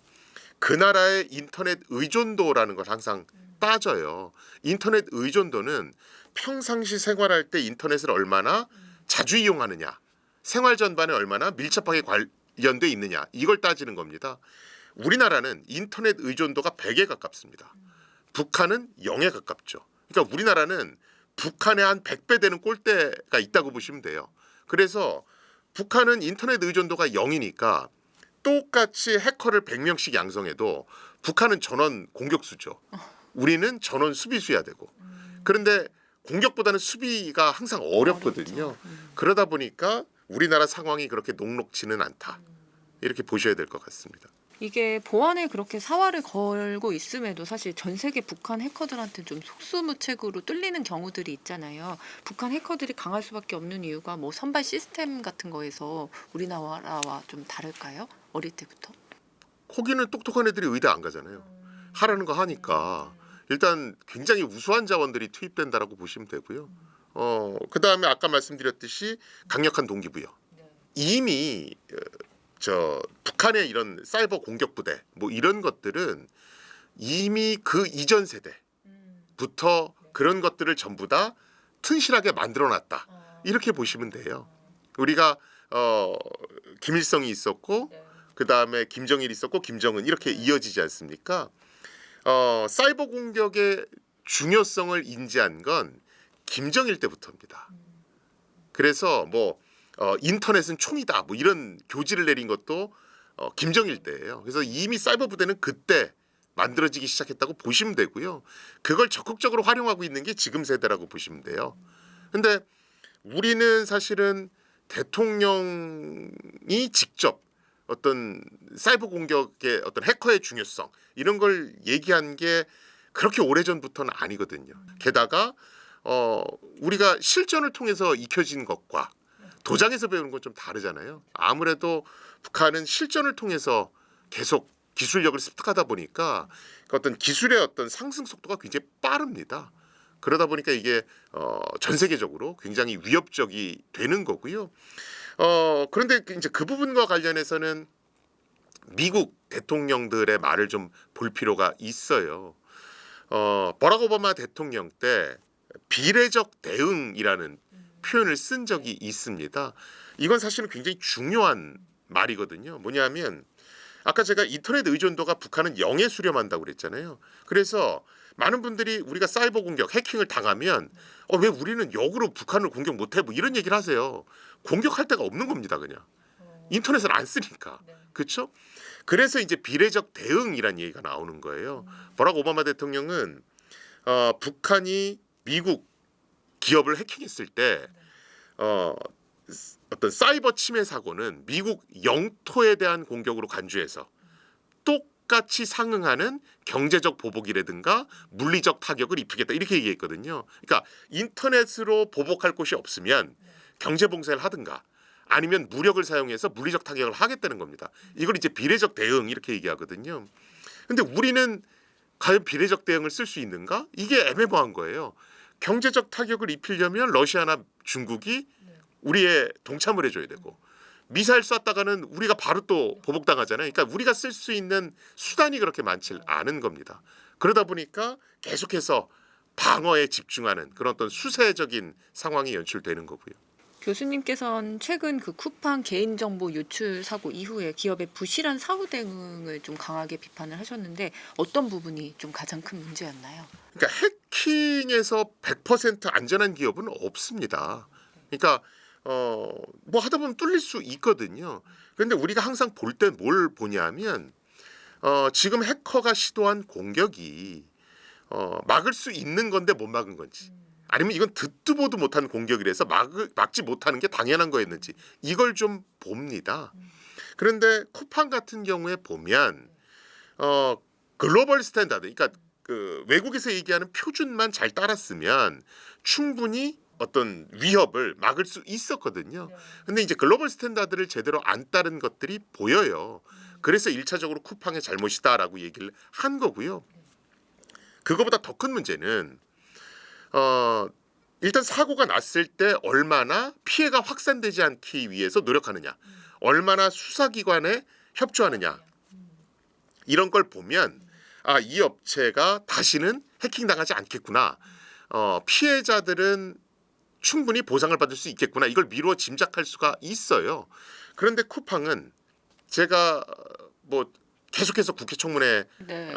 그 나라의 인터넷 의존도라는 걸 항상 따져요. 인터넷 의존도는 평상시 생활할 때 인터넷을 얼마나 자주 이용하느냐, 생활 전반에 얼마나 밀접하게 관련돼 있느냐 이걸 따지는 겁니다. 우리나라는 인터넷 의존도가 100에 가깝습니다. 북한은 0에 가깝죠. 그러니까 우리나라는 북한의 한 100배 되는 꼴대가 있다고 보시면 돼요. 그래서 북한은 인터넷 의존도가 0이니까 똑같이 해커를 100명씩 양성해도 북한은 전원 공격수죠. 우리는 전원 수비수야 되고. 그런데 공격보다는 수비가 항상 어렵거든요. 그러다 보니까 우리나라 상황이 그렇게 녹록지는 않다. 이렇게 보셔야 될 것 같습니다.
이게 보안에 그렇게 사활을 걸고 있음에도 사실 전 세계 북한 해커들한테 좀 속수무책으로 뚫리는 경우들이 있잖아요. 북한 해커들이 강할 수밖에 없는 이유가 뭐 선발 시스템 같은 거에서 우리나라와 좀 다를까요? 어릴 때부터?
거기는 똑똑한 애들이 의대 안 가잖아요. 하라는 거 하니까 일단 굉장히 우수한 자원들이 투입된다라고 보시면 되고요. 그 다음에 아까 말씀드렸듯이 강력한 동기부여. 이미 북한의 이런 사이버 공격 부대 뭐 이런 것들은 이미 그 이전 세대부터 그런 것들을 전부 다 튼실하게 만들어놨다. 이렇게 보시면 돼요. 우리가 김일성이 있었고 그 다음에 김정일이 있었고 김정은 이렇게 이어지지 않습니까? 사이버 공격의 중요성을 인지한 건 김정일 때부터입니다. 그래서 뭐 인터넷은 총이다 뭐 이런 교지를 내린 것도 김정일 때예요. 그래서 이미 사이버 부대는 그때 만들어지기 시작했다고 보시면 되고요. 그걸 적극적으로 활용하고 있는 게 지금 세대라고 보시면 돼요. 근데 우리는 사실은 대통령이 직접 어떤 사이버 공격의 어떤 해커의 중요성 이런 걸 얘기한 게 그렇게 오래전부터는 아니거든요. 게다가 우리가 실전을 통해서 익혀진 것과 도장에서 배우는 건 좀 다르잖아요. 아무래도 북한은 실전을 통해서 계속 기술력을 습득하다 보니까 어떤 기술의 어떤 상승 속도가 굉장히 빠릅니다. 그러다 보니까 이게 전 세계적으로 굉장히 위협적이 되는 거고요. 그런데 이제 그 부분과 관련해서는 미국 대통령들의 말을 좀 볼 필요가 있어요. 버락 오바마 대통령 때 비례적 대응이라는 표현을 쓴 적이 있습니다. 이건 사실은 굉장히 중요한 말이거든요. 뭐냐면 아까 제가 인터넷 의존도가 북한은 0에 수렴한다고 그랬잖아요. 그래서 많은 분들이 우리가 사이버 공격, 해킹을 당하면 왜 우리는 역으로 북한을 공격 못해? 뭐 이런 얘기를 하세요. 공격할 데가 없는 겁니다, 그냥. 인터넷을 안 쓰니까. 그렇죠? 그래서 이제 비례적 대응이란 얘기가 나오는 거예요. 버락 오바마 대통령은 북한이 미국 기업을 해킹했을 때 어떤 사이버 침해 사고는 미국 영토에 대한 공격으로 간주해서 똑같이 상응하는 경제적 보복이라든가 물리적 타격을 입히겠다 이렇게 얘기했거든요. 그러니까 인터넷으로 보복할 곳이 없으면 경제 봉쇄를 하든가 아니면 무력을 사용해서 물리적 타격을 하겠다는 겁니다. 이걸 이제 비례적 대응 이렇게 얘기하거든요. 근데 우리는 과연 비례적 대응을 쓸 수 있는가? 이게 애매모호한 거예요. 경제적 타격을 입히려면 러시아나 중국이 우리의 동참을 해줘야 되고 미사일 쐈다가는 우리가 바로 또 보복당하잖아요. 그러니까 우리가 쓸 수 있는 수단이 그렇게 많지 않은 겁니다. 그러다 보니까 계속해서 방어에 집중하는 그런 어떤 수세적인 상황이 연출되는 거고요.
교수님께서는 최근 그 쿠팡 개인정보 유출 사고 이후에 기업의 부실한 사후 대응을 좀 강하게 비판을 하셨는데 어떤 부분이 좀 가장 큰 문제였나요?
그러니까 해킹에서 100% 안전한 기업은 없습니다. 그러니까 뭐 하다 보면 뚫릴 수 있거든요. 그런데 우리가 항상 볼 때 뭘 보냐면 지금 해커가 시도한 공격이 막을 수 있는 건데 못 막은 건지 아니면 이건 듣도 보도 못한 공격이라서 막지 못하는 게 당연한 거였는지 이걸 좀 봅니다. 그런데 쿠팡 같은 경우에 보면 글로벌 스탠다드 그러니까 그 외국에서 얘기하는 표준만 잘 따랐으면 충분히 어떤 위협을 막을 수 있었거든요. 근데 이제 글로벌 스탠다드를 제대로 안 따른 것들이 보여요. 그래서 1차적으로 쿠팡의 잘못이다라고 얘기를 한 거고요. 그거보다 더 큰 문제는 일단 사고가 났을 때 얼마나 피해가 확산되지 않기 위해서 노력하느냐, 얼마나 수사기관에 협조하느냐 이런 걸 보면 이 업체가 다시는 해킹당하지 않겠구나. 피해자들은 충분히 보상을 받을 수 있겠구나. 이걸 미루어 짐작할 수가 있어요. 그런데 쿠팡은 제가 뭐 계속해서 국회 청문회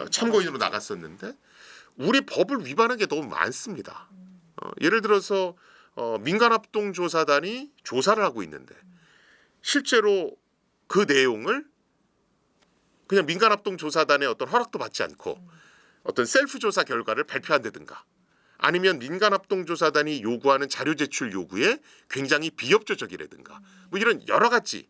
참고인으로 나갔었는데 우리 법을 위반한 게 너무 많습니다. 예를 들어서 민간합동조사단이 조사를 하고 있는데 실제로 그 내용을 그냥 민간합동조사단의 어떤 허락도 받지 않고 어떤 셀프 조사 결과를 발표한다든가 아니면 민간합동조사단이 요구하는 자료 제출 요구에 굉장히 비협조적이라든가 뭐 이런 여러 가지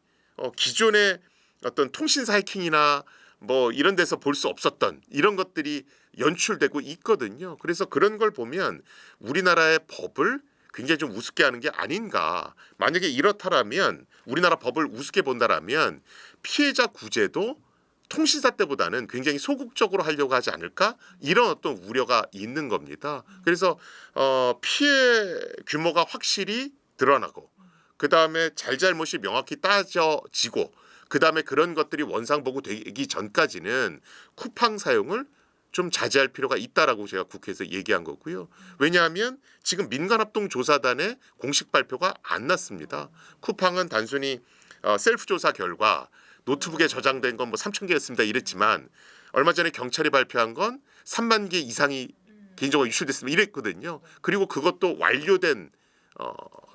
기존의 어떤 통신사 해킹이나 뭐 이런 데서 볼 수 없었던 이런 것들이 연출되고 있거든요. 그래서 그런 걸 보면 우리나라의 법을 굉장히 좀 우습게 하는 게 아닌가. 만약에 이렇다라면 우리나라 법을 우습게 본다라면 피해자 구제도 통신사 때보다는 굉장히 소극적으로 하려고 하지 않을까 이런 어떤 우려가 있는 겁니다. 그래서 피해 규모가 확실히 드러나고 그 다음에 잘잘못이 명확히 따져지고 그 다음에 그런 것들이 원상보고 되기 전까지는 쿠팡 사용을 좀 자제할 필요가 있다라고 제가 국회에서 얘기한 거고요. 왜냐하면 지금 민간합동조사단의 공식 발표가 안 났습니다. 쿠팡은 단순히 셀프 조사 결과 노트북에 저장된 건 뭐 3,000개였습니다 이랬지만 얼마 전에 경찰이 발표한 건 3만 개 이상이 개인정보가 유출됐습니다 이랬거든요. 그리고 그것도 완료된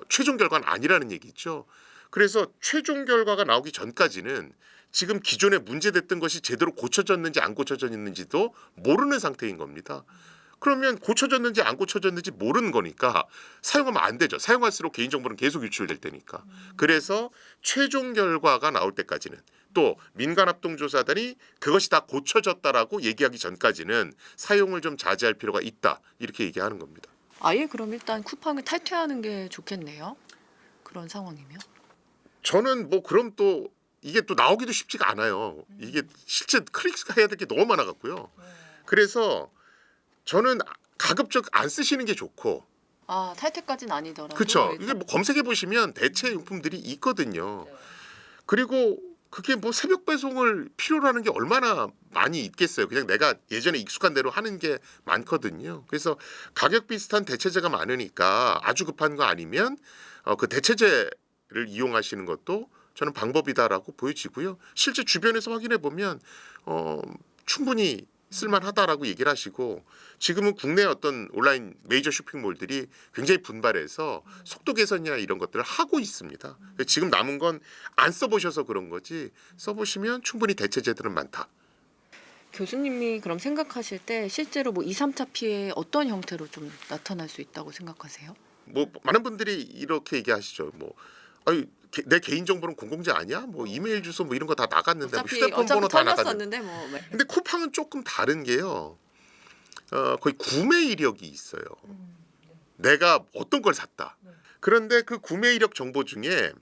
최종 결과는 아니라는 얘기죠. 그래서 최종 결과가 나오기 전까지는 지금 기존에 문제됐던 것이 제대로 고쳐졌는지 안 고쳐졌는지도 모르는 상태인 겁니다. 그러면 고쳐졌는지 안 고쳐졌는지 모르는 거니까 사용하면 안 되죠. 사용할수록 개인정보는 계속 유출될 테니까. 그래서 최종 결과가 나올 때까지는 또 민간합동조사단이 그것이 다 고쳐졌다라고 얘기하기 전까지는 사용을 좀 자제할 필요가 있다. 이렇게 얘기하는 겁니다.
아예 그럼 일단 쿠팡을 탈퇴하는 게 좋겠네요. 그런 상황이면.
저는 뭐 그럼 또 이게 또 나오기도 쉽지가 않아요. 이게 실제 클릭해야 될 게 너무 많아갖고요. 그래서 저는 가급적 안 쓰시는 게 좋고.
탈퇴까지는 아니더라도.
그렇죠. 이게 뭐 검색해 보시면 대체 용품들이 있거든요. 그리고 그게 뭐 새벽 배송을 필요로 하는 게 얼마나 많이 있겠어요. 그냥 내가 예전에 익숙한 대로 하는 게 많거든요. 그래서 가격 비슷한 대체제가 많으니까 아주 급한 거 아니면 그 대체제를 이용하시는 것도 저는 방법이다라고 보여지고요. 실제 주변에서 확인해 보면 충분히 쓸만하다라고 얘기를 하시고 지금은 국내 어떤 온라인 메이저 쇼핑몰들이 굉장히 분발해서 속도 개선이나 이런 것들을 하고 있습니다. 지금 남은 건 안 써보셔서 그런 거지 써보시면 충분히 대체제들은 많다.
교수님이 그럼 생각하실 때 실제로 뭐 2, 3차 피해 어떤 형태로 좀 나타날 수 있다고 생각하세요?
뭐 많은 분들이 이렇게 얘기하시죠. 뭐 아니 내 개인 정보는 공공재 아니야? 뭐 이메일 주소 뭐 이런 거 다 나갔는데 뭐 휴대폰 번호 다 나갔는데.
털렸었는데 뭐. 네.
근데 쿠팡은 조금 다른 게요. 거의 구매 이력이 있어요. 내가 어떤 걸 샀다. 그런데 그 구매 이력 정보 중에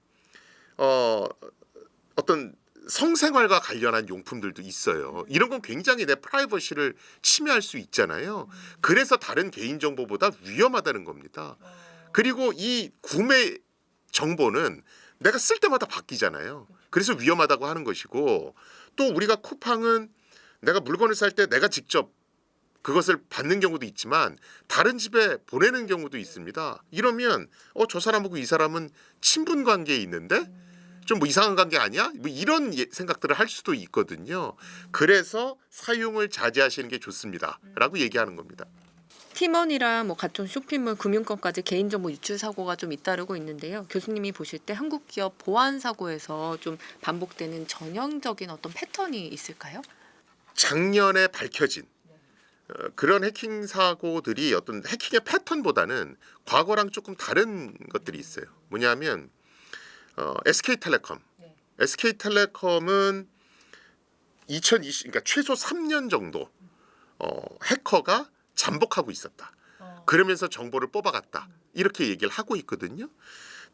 어떤 성생활과 관련한 용품들도 있어요. 이런 건 굉장히 내 프라이버시를 침해할 수 있잖아요. 그래서 다른 개인 정보보다 위험하다는 겁니다. 그리고 이 구매 정보는 내가 쓸 때마다 바뀌잖아요. 그래서 위험하다고 하는 것이고 또 우리가 쿠팡은 내가 물건을 살 때 내가 직접 그것을 받는 경우도 있지만 다른 집에 보내는 경우도 있습니다. 이러면 저 사람하고 이 사람은 친분 관계에 있는데 좀 뭐 이상한 관계 아니야? 뭐 이런 생각들을 할 수도 있거든요. 그래서 사용을 자제하시는 게 좋습니다라고 얘기하는 겁니다.
팀원이랑 뭐 각종 쇼핑몰, 금융권까지 개인정보 유출 사고가 좀 잇따르고 있는데요. 교수님이 보실 때 한국 기업 보안 사고에서 좀 반복되는 전형적인 어떤 패턴이 있을까요?
작년에 밝혀진 그런 해킹 사고들이 어떤 해킹의 패턴보다는 과거랑 조금 다른 것들이 있어요. 뭐냐면 SK텔레콤. SK텔레콤은 그러니까 최소 3년 정도 해커가 잠복하고 있었다. 그러면서 정보를 뽑아갔다. 이렇게 얘기를 하고 있거든요.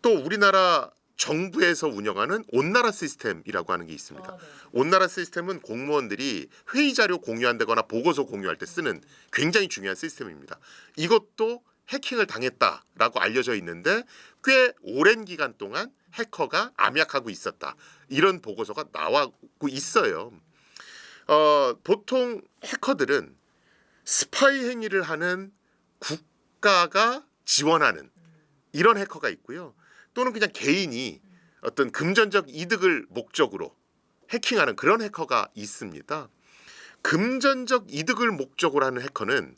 또 우리나라 정부에서 운영하는 온나라 시스템이라고 하는 게 있습니다. 온나라 시스템은 공무원들이 회의 자료 공유한다거나 보고서 공유할 때 쓰는 굉장히 중요한 시스템입니다. 이것도 해킹을 당했다라고 알려져 있는데 꽤 오랜 기간 동안 해커가 암약하고 있었다. 이런 보고서가 나오고 있어요. 보통 해커들은 스파이 행위를 하는 국가가 지원하는 이런 해커가 있고요. 또는 그냥 개인이 어떤 금전적 이득을 목적으로 해킹하는 그런 해커가 있습니다. 금전적 이득을 목적으로 하는 해커는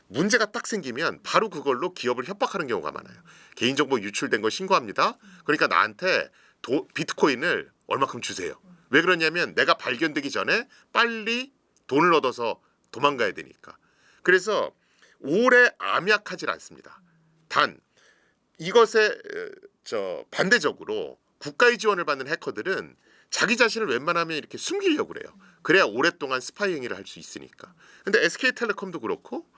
문제가 딱 생기면 바로 그걸로 기업을 협박하는 경우가 많아요. 개인정보 유출된 거 신고합니다. 그러니까 나한테 비트코인을 얼마큼 주세요. 왜 그러냐면 내가 발견되기 전에 빨리 돈을 얻어서 도망가야 되니까. 그래서 오래 암약하지 않습니다. 단 이것에 반대적으로 국가의 지원을 받는 해커들은 자기 자신을 웬만하면 이렇게 숨기려고 그래요. 그래야 오랫동안 스파이 행위를 할 수 있으니까. 근데 SK텔레콤도 그렇고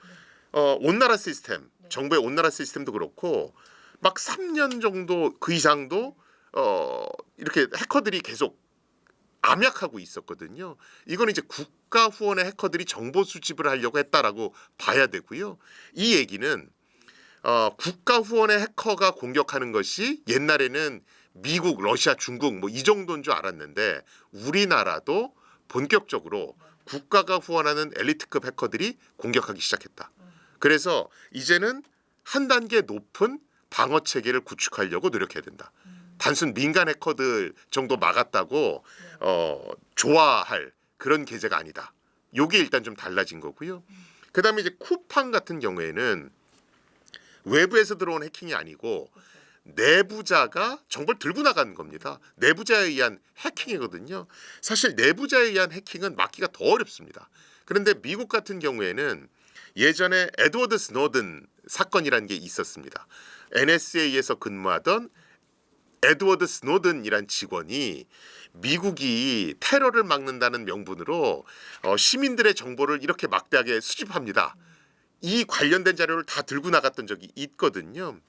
온나라 시스템, 정부의 온나라 시스템도 그렇고 막 3년 정도 그 이상도 이렇게 해커들이 계속 암약하고 있었거든요. 이건 이제 국가 후원의 해커들이 정보 수집을 하려고 했다라고 봐야 되고요. 이 얘기는 국가 후원의 해커가 공격하는 것이 옛날에는 미국, 러시아, 중국 뭐 이 정도인 줄 알았는데 우리나라도 본격적으로 국가가 후원하는 엘리트급 해커들이 공격하기 시작했다. 그래서 이제는 한 단계 높은 방어 체계를 구축하려고 노력해야 된다. 단순 민간 해커들 정도 막았다고 좋아할 그런 계제가 아니다. 요게 일단 좀 달라진 거고요. 그다음에 이제 쿠팡 같은 경우에는 외부에서 들어온 해킹이 아니고 내부자가 정보를 들고 나간 겁니다. 내부자에 의한 해킹이거든요. 사실 내부자에 의한 해킹은 막기가 더 어렵습니다. 그런데 미국 같은 경우에는 예전에 에드워드 스노든 사건이라는 게 있었습니다. NSA에서 근무하던 에드워드 스노든이란 직원이 미국이 테러를 막는다는 명분으로 시민들의 정보를 이렇게 막대하게 수집합니다. 이 관련된 자료를 다 들고 나갔던 적이 있거든요.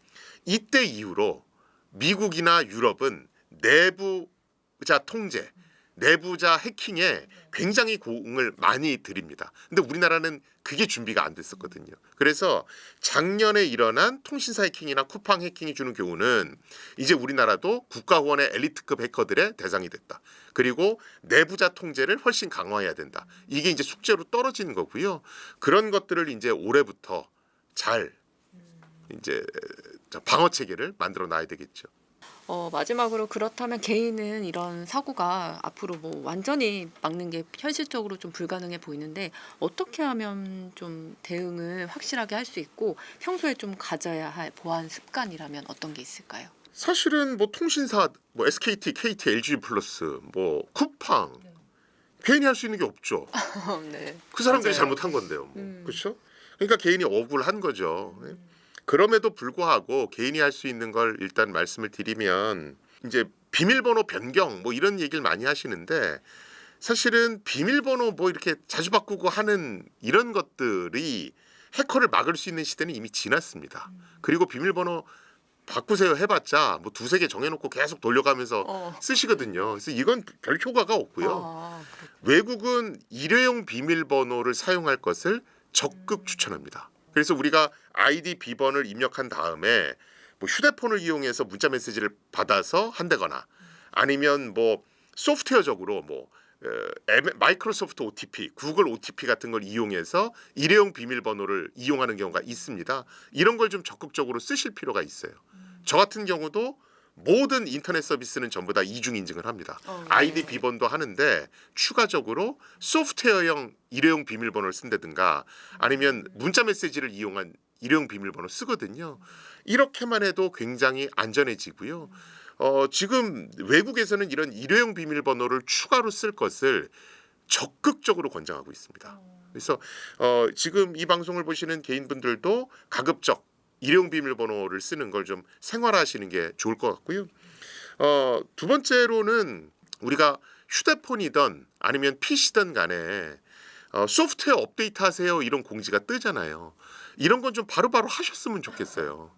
이때 이후로 미국이나 유럽은 내부자 통제, 내부자 해킹에 굉장히 공을 많이 들입니다. 근데 우리나라는 그게 준비가 안 됐었거든요. 그래서 작년에 일어난 통신사 해킹이나 쿠팡 해킹이 주는 교훈은 이제 우리나라도 국가 후원의 엘리트급 해커들의 대상이 됐다. 그리고 내부자 통제를 훨씬 강화해야 된다. 이게 이제 숙제로 떨어지는 거고요. 그런 것들을 이제 올해부터 잘 이제 방어 체계를 만들어 놔야 되겠죠.
마지막으로 그렇다면 개인은 이런 사고가 앞으로 뭐 완전히 막는 게 현실적으로 좀 불가능해 보이는데 어떻게 하면 좀 대응을 확실하게 할 수 있고 평소에 좀 가져야 할 보안 습관이라면 어떤 게 있을까요?
사실은 뭐 통신사, 뭐 SKT, KT, LG 플러스, 뭐 쿠팡 개인이 할 수 있는 게 없죠.
네.
그 사람들이
맞아요.
잘못한 건데요. 뭐. 그렇죠? 그러니까 개인이 억울한 거죠. 그럼에도 불구하고 개인이 할 수 있는 걸 일단 말씀을 드리면 이제 비밀번호 변경 뭐 이런 얘기를 많이 하시는데 사실은 비밀번호 뭐 이렇게 자주 바꾸고 하는 이런 것들이 해커를 막을 수 있는 시대는 이미 지났습니다. 그리고 비밀번호 바꾸세요 해봤자 뭐 두세 개 정해놓고 계속 돌려가면서 쓰시거든요. 그래서 이건 별 효과가 없고요. 외국은 일회용 비밀번호를 사용할 것을 적극 추천합니다. 그래서 우리가 아이디 비번을 입력한 다음에 뭐 휴대폰을 이용해서 문자 메시지를 받아서 한다거나 아니면 뭐 소프트웨어적으로 뭐 마이크로소프트 OTP, 구글 OTP 같은 걸 이용해서 일회용 비밀번호를 이용하는 경우가 있습니다. 이런 걸 좀 적극적으로 쓰실 필요가 있어요. 저 같은 경우도 모든 인터넷 서비스는 전부 다 이중 인증을 합니다. 아이디 비번도 하는데 추가적으로 소프트웨어형 일회용 비밀번호를 쓴다든가 아니면 문자 메시지를 이용한 일회용 비밀번호 쓰거든요. 이렇게만 해도 굉장히 안전해지고요. 지금 외국에서는 이런 일회용 비밀번호를 추가로 쓸 것을 적극적으로 권장하고 있습니다. 그래서 지금 이 방송을 보시는 개인분들도 가급적 일회용 비밀번호를 쓰는 걸 좀 생활화하시는 게 좋을 것 같고요. 두 번째로는 우리가 휴대폰이든 아니면 PC든 간에 소프트웨어 업데이트 하세요 이런 공지가 뜨잖아요. 이런 건 좀 바로바로 하셨으면 좋겠어요.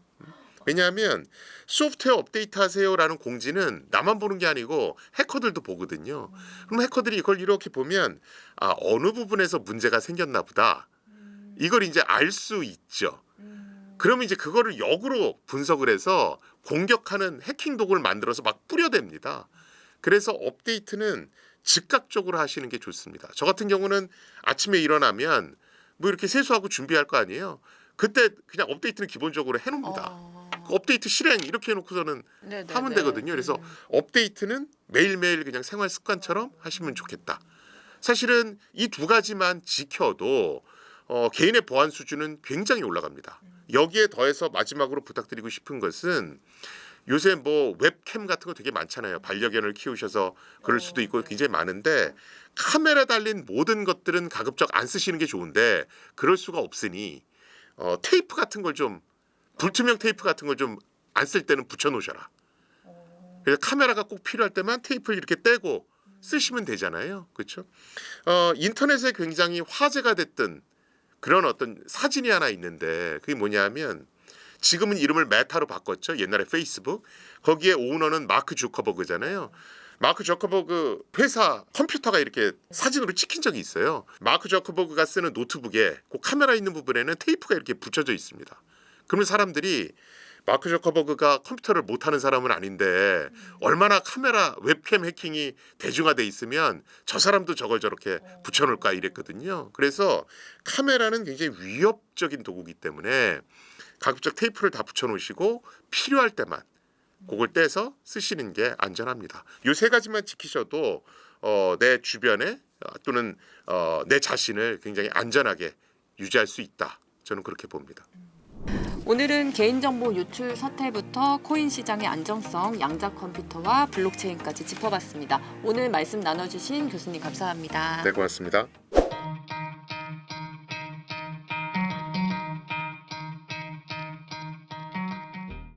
왜냐하면 소프트웨어 업데이트 하세요라는 공지는 나만 보는 게 아니고 해커들도 보거든요. 그럼 해커들이 이걸 이렇게 보면 어느 부분에서 문제가 생겼나 보다. 이걸 이제 알 수 있죠. 그러면 이제 그거를 역으로 분석을 해서 공격하는 해킹 도구를 만들어서 막 뿌려댑니다. 그래서 업데이트는 즉각적으로 하시는 게 좋습니다. 저 같은 경우는 아침에 일어나면 뭐 이렇게 세수하고 준비할 거 아니에요. 그때 그냥 업데이트는 기본적으로 해놓습니다. 그 업데이트 실행 이렇게 해놓고서는 하면 되거든요. 그래서 업데이트는 매일매일 그냥 생활 습관처럼 하시면 좋겠다. 사실은 이 두 가지만 지켜도 개인의 보안 수준은 굉장히 올라갑니다. 여기에 더해서 마지막으로 부탁드리고 싶은 것은 요새 뭐 웹캠 같은 거 되게 많잖아요. 반려견을 키우셔서 그럴 수도 있고 굉장히 많은데 카메라 달린 모든 것들은 가급적 안 쓰시는 게 좋은데 그럴 수가 없으니 테이프 같은 걸 좀 불투명 테이프 같은 걸 좀 안 쓸 때는 붙여 놓으셔라. 그래서 카메라가 꼭 필요할 때만 테이프를 이렇게 떼고 쓰시면 되잖아요. 그렇죠? 인터넷에 굉장히 화제가 됐던 그런 어떤 사진이 하나 있는데 그게 뭐냐면 지금은 이름을 메타로 바꿨죠. 옛날에 페이스북. 거기에 오너는 마크 주커버그잖아요. 마크 저커버그 회사 컴퓨터가 이렇게 사진으로 찍힌 적이 있어요. 마크 저커버그가 쓰는 노트북에 그 카메라 있는 부분에는 테이프가 이렇게 붙여져 있습니다. 그러면 사람들이 마크 저커버그가 컴퓨터를 못하는 사람은 아닌데 얼마나 카메라 웹캠 해킹이 대중화돼 있으면 저 사람도 저걸 저렇게 붙여놓을까 이랬거든요. 그래서 카메라는 굉장히 위협적인 도구이기 때문에 가급적 테이프를 다 붙여놓으시고 필요할 때만 그걸 떼서 쓰시는 게 안전합니다. 이 세 가지만 지키셔도 내 주변에 또는 내 자신을 굉장히 안전하게 유지할 수 있다. 저는 그렇게 봅니다.
오늘은 개인정보 유출 사태부터 코인 시장의 안정성, 양자 컴퓨터와 블록체인까지 짚어봤습니다. 오늘 말씀 나눠주신 교수님 감사합니다.
네, 고맙습니다.